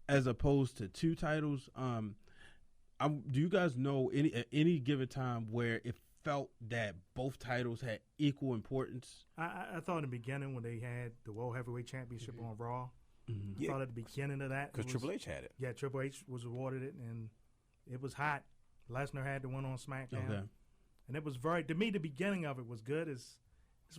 as opposed to two titles. Do you guys know any given time where it felt that both titles had equal importance? I thought in the beginning when they had the World Heavyweight Championship on Raw, Mm-hmm. I thought at the beginning of that Because Triple H had it. Yeah, Triple H was awarded it, and it was hot. Lesnar had the one on SmackDown. Okay. And it was to me, the beginning of it was good. It's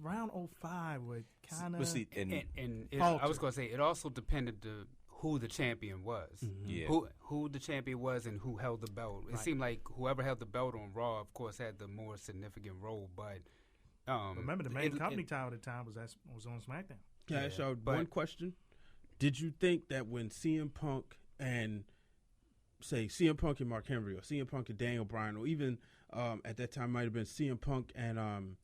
around 05 where it kind of. I was going to say, it also depended to who the champion was. Mm-hmm. Yeah. Who the champion was and who held the belt. It seemed like whoever held the belt on Raw, of course, had the more significant role. But remember, the main company title at the time was on SmackDown. Can I ask y'all one question? Did you think that when CM Punk and Mark Henry or CM Punk and Daniel Bryan or even at that time might have been CM Punk and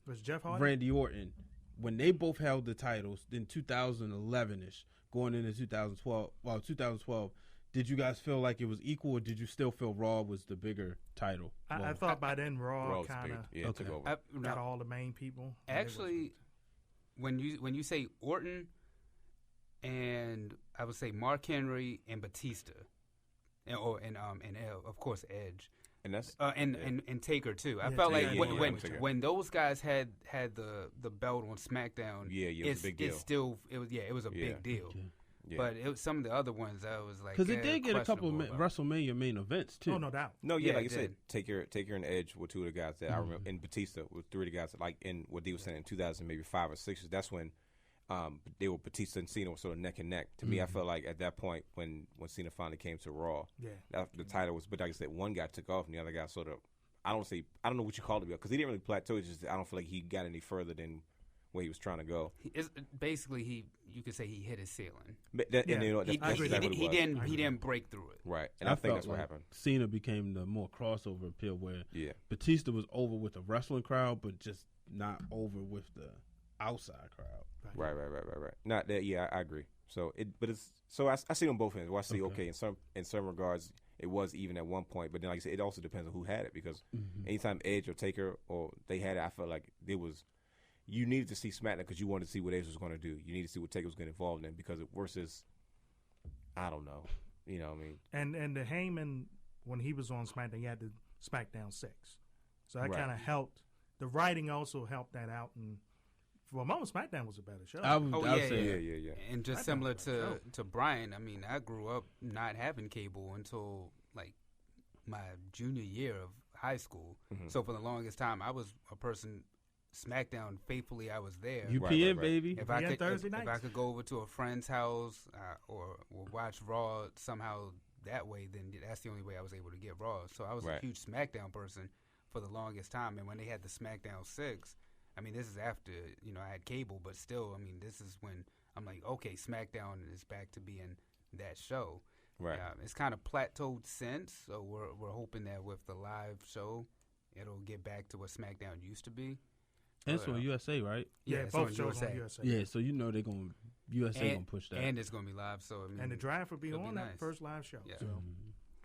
was Jeff Hardy? Randy Orton, when they both held the titles in 2011ish, going into 2012. Well, 2012. Did you guys feel like it was equal, or did you still feel Raw was the bigger title? I thought by then Raw kind of took over. got all the main people. Actually, when you say Orton and I would say Mark Henry and Batista, and of course Edge. And that's and Taker too. I Yeah, felt Taker, like when those guys had the belt on SmackDown, it was a big deal. It was a big deal. Okay. Yeah. But it was some of the other ones I was like, Because it did get a couple of questionable about. WrestleMania main events too. Oh, no doubt. No, Yeah, like it you said, Taker and Edge were two of the guys that I remember, and Batista were three of the guys that, like in what they were saying in 2000, maybe 5 or 6. That's when they were Batista and Cena were sort of neck and neck. To me, I felt like at that point when Cena finally came to Raw, the title was. But like I said, one guy took off and the other guy sort of. I don't know what you called it because he didn't really plateau. It's just I don't feel like he got any further than where he was trying to go. Basically, you could say he hit his ceiling. But that's exactly what it was. He didn't break through it. Right, and I think that's what like happened. Cena became the more crossover appeal where Batista was over with the wrestling crowd, but just not over with the outside crowd. Right. Not that. Yeah, I agree. So I see on both ends. Well, I see in some regards it was even at one point, but then like I said, it also depends on who had it because anytime Edge or Taker or they had it, I felt like it was. You needed to see SmackDown because you wanted to see what Edge was going to do. You needed to see what Taker was going to involve in because versus, I don't know, you know what I mean. And the Heyman when he was on SmackDown, he had the SmackDown 6, so that kind of helped. The writing also helped that out, and for a moment, SmackDown was a better show. I would say yeah. And just similar to Brian, I mean, I grew up not having cable until like my junior year of high school. So for the longest time, I was a person. SmackDown faithfully, I was there. UPN baby. If I could go over to a friend's house or watch Raw somehow that way, then that's the only way I was able to get Raw. So I was a huge SmackDown person for the longest time. And when they had the SmackDown 6, I mean, this is after I had cable, but still, I mean, this is when I'm like, okay, SmackDown is back to being that show. Right. It's kind of plateaued since, so we're hoping that with the live show, it'll get back to what SmackDown used to be. And it's on USA, right? Yeah, it's both on shows USA. on USA. Yeah, so USA gonna push that, and it's gonna be live. So I mean, and the draft will be on that nice. first live show. Yeah. So.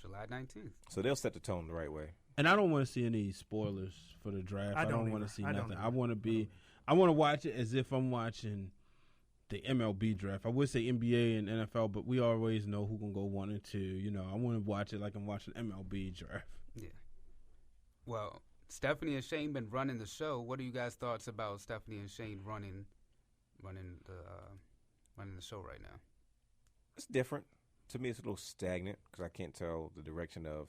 July 19th. So they'll set the tone the right way. And I don't want to see any spoilers for the draft. I don't want to see nothing. I want to watch it as if I'm watching the MLB draft. I would say NBA and NFL, but we always know who gonna go 1 and 2. I want to watch it like I'm watching MLB draft. Yeah. Well, Stephanie and Shane been running the show. What are you guys' thoughts about Stephanie and Shane running the show right now? It's different. To me, it's a little stagnant because I can't tell the direction of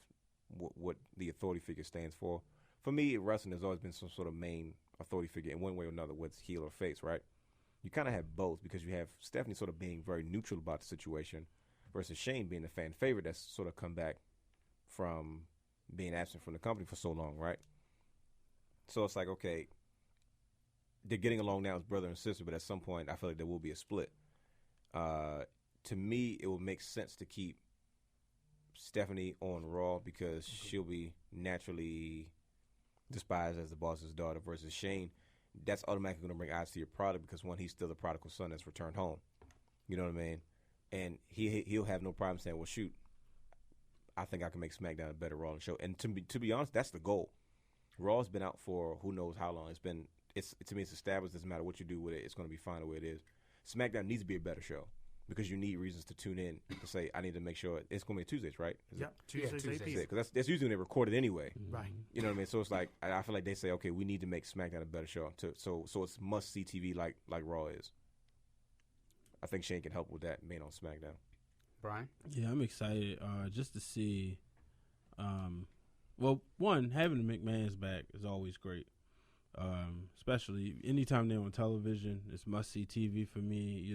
what the authority figure stands for. For me, wrestling has always been some sort of main authority figure in one way or another, whether it's heel or face, right? You kind of have both because you have Stephanie sort of being very neutral about the situation versus Shane being the fan favorite that's sort of come back from being absent from the company for so long, right? So it's like, okay, they're getting along now as brother and sister, but at some point I feel like there will be a split. To me, it will make sense to keep Stephanie on Raw because she'll be naturally despised as the boss's daughter versus Shane. That's automatically going to bring eyes to your product because, one, he's still the prodigal son that's returned home. You know what I mean? And he'll have no problem saying, well, shoot, I think I can make SmackDown a better Raw show. And to be honest, that's the goal. Raw's been out for who knows how long. To me, it's established. Doesn't matter what you do with it. It's going to be fine the way it is. SmackDown needs to be a better show because you need reasons to tune in to say, I need to make sure it's going to be Tuesdays, right? Yep, Tuesdays, 8 p.m. Because that's usually when they record it anyway. Right. You know what I mean? So it's like, I feel like they say, okay, we need to make SmackDown a better show. So it's must-see TV like Raw is. I think Shane can help with that being on SmackDown. Brian? Yeah, I'm excited just to see. Well, one, having the McMahons back is always great. Especially anytime they're on television, it's must-see TV for me.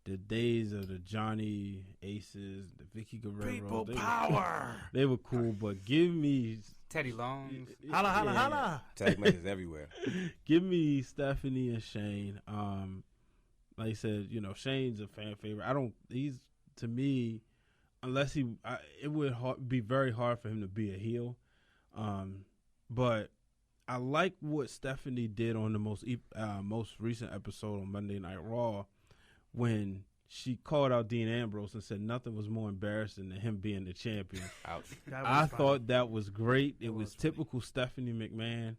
The days of the Johnny Aces, the Vicky Guerrero. People power. They were cool, but give me Teddy Longs. Holla, holla, holla. Tag matches everywhere. Give me Stephanie and Shane. Like I said, Shane's a fan favorite. He's, to me, unless it would be very hard for him to be a heel. But I like what Stephanie did on the most recent episode on Monday Night Raw when she called out Dean Ambrose and said nothing was more embarrassing than him being the champion. Ouch. I thought that was great. It was typical Stephanie McMahon.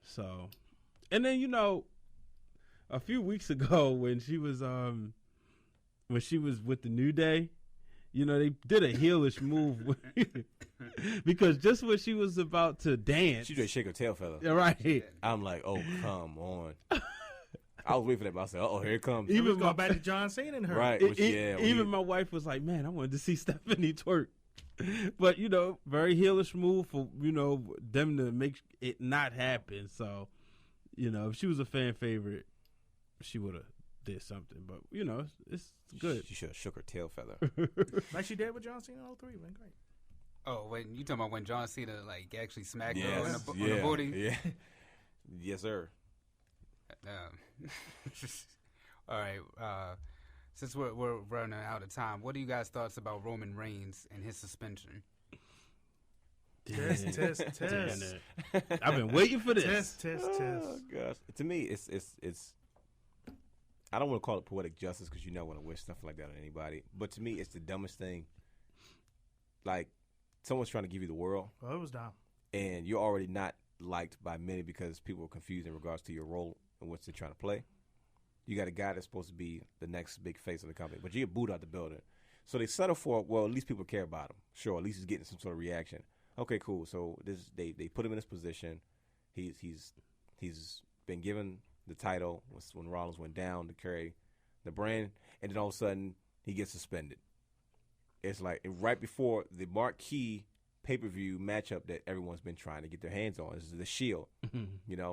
So, and then a few weeks ago when she was with the New Day, they did a heelish move because just when she was about to dance, She just shake her tail feather. yeah, right. I'm like, oh, come on. I was waiting for that, but I said, oh, here it comes. Even was going back to John Cena and her. Right. Even my wife was like, man, I wanted to see Stephanie twerk. But, very heelish move for, them to make it not happen. So, if she was a fan favorite, she would have did something. But, it's good. She should have shook her tail feather. Like she did with John Cena in 03. Went great. Oh, wait, you talking about when John Cena actually smacked her Yes. on the booty? Yeah. Yes, sir. All right. Since we're running out of time, what are you guys' thoughts about Roman Reigns and his suspension? Test. Damn it. I've been waiting for this. Test. Oh, gosh. To me, it's I don't want to call it poetic justice because you never want to wish stuff like that on anybody. But to me, it's the dumbest thing. Like, someone's trying to give you the world. Well, it was dumb. And you're already not liked by many because people are confused in regards to your role and what they're trying to play. You got a guy that's supposed to be the next big face of the company, but you get booed out the building. So they settle for, well, at least people care about him. Sure, at least he's getting some sort of reaction. Okay, cool. So they put him in this position. He's been given the title when Rollins went down to carry the brand, and then all of a sudden he gets suspended. It's like right before the marquee pay-per-view matchup that everyone's been trying to get their hands on. This is the Shield.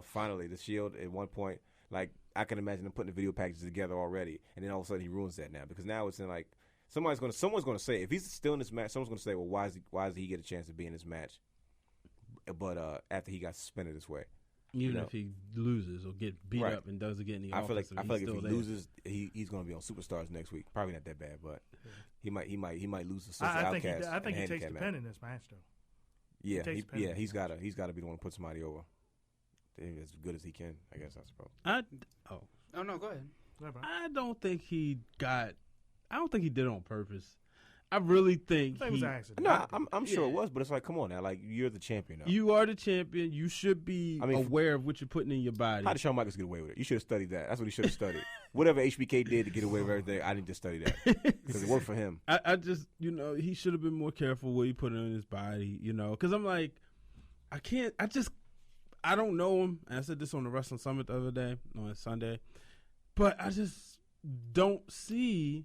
Finally, the Shield at one point, like, I can imagine them putting the video packages together already, and then all of a sudden he ruins that now because now it's in like someone's going to say if he's still in this match, someone's going to say, well, why does he get a chance to be in this match? But after he got suspended this way, Even if he loses or get beat up and doesn't get any offense, I feel like if he there. loses, he's going to be on Superstars next week. Probably not that bad, but he might lose the Sister I think Outcast. I think he and takes the handicap pen match. in this match though. Yeah, he's got to be the one to put somebody over. As good as he can, I guess. I suppose. Oh no, go ahead. I don't think he did it on purpose. I really think It was an accident. No, I'm sure it was, but it's like, come on now, like you're the champion now. You are the champion. You should be aware of what you're putting in your body. How did Shawn Michaels get away with it? You should have studied that. That's what he should have studied. Whatever HBK did to get away with everything, I need to study that because it worked for him. I just, he should have been more careful what he put in his body, because I'm like, I don't know him. And I said this on the Wrestling Summit the other day, on Sunday, but I just don't see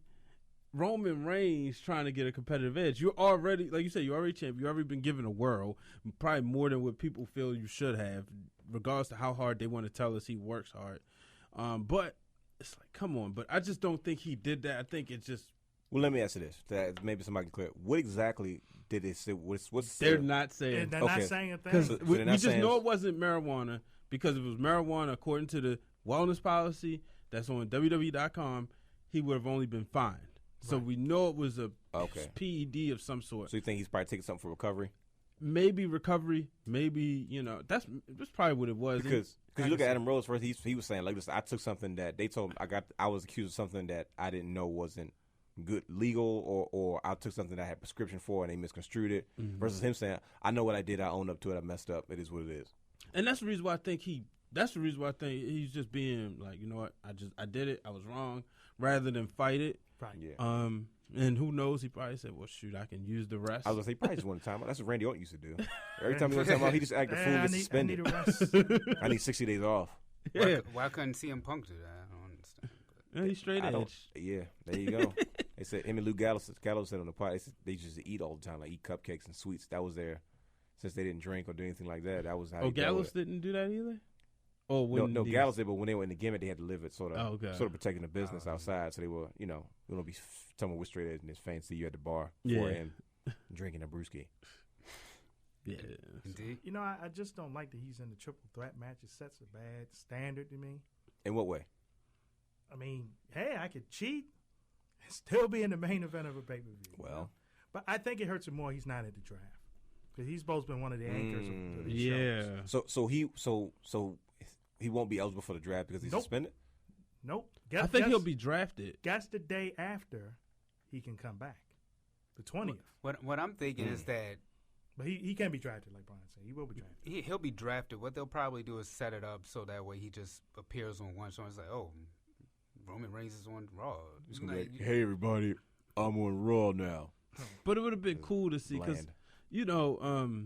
Roman Reigns trying to get a competitive edge. You're already, like you said, you're already champion. You've already been given a world, probably more than what people feel you should have, regardless of how hard they want to tell us he works hard. But it's like, come on. But I just don't think he did that. I think it's just. Well, let me ask you this. That maybe somebody can clear. What exactly did they say? What's they're not saying. They're not saying a thing. Because So we they're not just saying- know it wasn't marijuana because if it was marijuana, according to the wellness policy that's on WWE.com, he would have only been fined. So we know it was a PED of some sort. So you think he's probably taking something for recovery? Maybe recovery. Maybe that's probably what it was. Because you look at Adam Rose first, he was saying like this. I took something that they told me I was accused of something that I didn't know wasn't good legal, or I took something that I had prescription for and they misconstrued it. Versus him saying, I know what I did. I own up to it. I messed up. It is what it is. And that's the reason why I think he's just being like, you know what, I did it. I was wrong, rather than fight it. Right. Yeah. And who knows? He probably said, "Well, shoot, I can use the rest." I was gonna say he probably just wanted time out. That's what Randy Orton used to do. Every time he went time out, he just acted a fool and gets suspended. I need a rest. I need 60 days off. Yeah, Why couldn't CM Punk do that? I don't understand. yeah, he's straight edge. Yeah, there you go. They said him and Lou Gallows said on the pod, they just eat all the time, like eat cupcakes and sweets. That was their, since they didn't drink or do anything like that. That was how. Gallows didn't do that either. Oh, no, Gallows did, but when they were in the gimmick, they had to live it sort of protecting the business outside. So they were, we don't be someone with straight edge and his fans see you at the bar 4 a.m. drinking a brewski. Yeah, Indeed. I just don't like that he's in the triple threat match. It sets a bad standard to me. In what way? I mean, hey, I could cheat and still be in the main event of a pay-per-view. Well, but I think it hurts him more he's not at the draft. Because he's supposed to be one of the anchors of the Yeah. shows. So he won't be eligible for the draft because he's Nope. suspended. Nope. I think he'll be drafted. That's the day after he can come back, the 20th. What I'm thinking is that But he can't be drafted, like Brian said. He will be drafted. he'll be drafted. What they'll probably do is set it up so that way he just appears on one show and it's like, oh, Roman Reigns is on Raw. He's gonna be like, hey everybody, I'm on Raw now. But it would have been cool to see because, Bland. you know,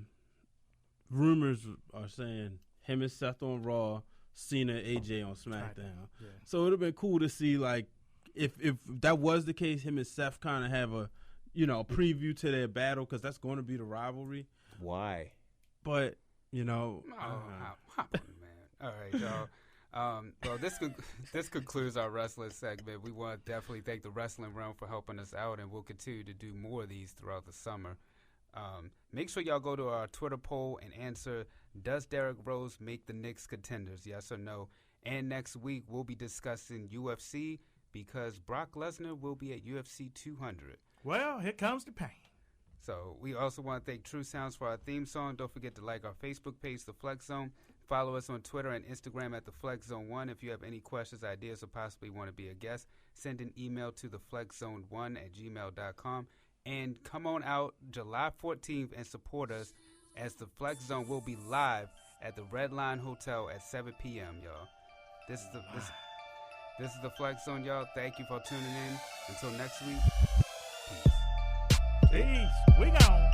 rumors are saying him and Seth on Raw, Cena, AJ on SmackDown. Yeah. So it would have been cool to see, like, if that was the case, him and Seth kind of have a, you know, preview to their battle because that's going to be the rivalry. Why? But, you know, Hop on, man. All right, y'all. Well, this concludes our wrestling segment. We want to definitely thank the Wrestling Realm for helping us out, and we'll continue to do more of these throughout the summer. Make sure y'all go to our Twitter poll and answer, does Derrick Rose make the Knicks contenders, yes or no? And next week, we'll be discussing UFC because Brock Lesnar will be at UFC 200. Well, here comes the pain. So we also want to thank True Sounds for our theme song. Don't forget to like our Facebook page, The Flex Zone. Follow us on Twitter and Instagram at The Flex Zone 1. If you have any questions, ideas, or possibly want to be a guest, send an email to theflexzone1@gmail.com. And come on out July 14th and support us as The Flex Zone will be live at the Red Line Hotel at 7 p.m., y'all. This is the Flex Zone, y'all. Thank you for tuning in. Until next week, peace. Peace. We gone.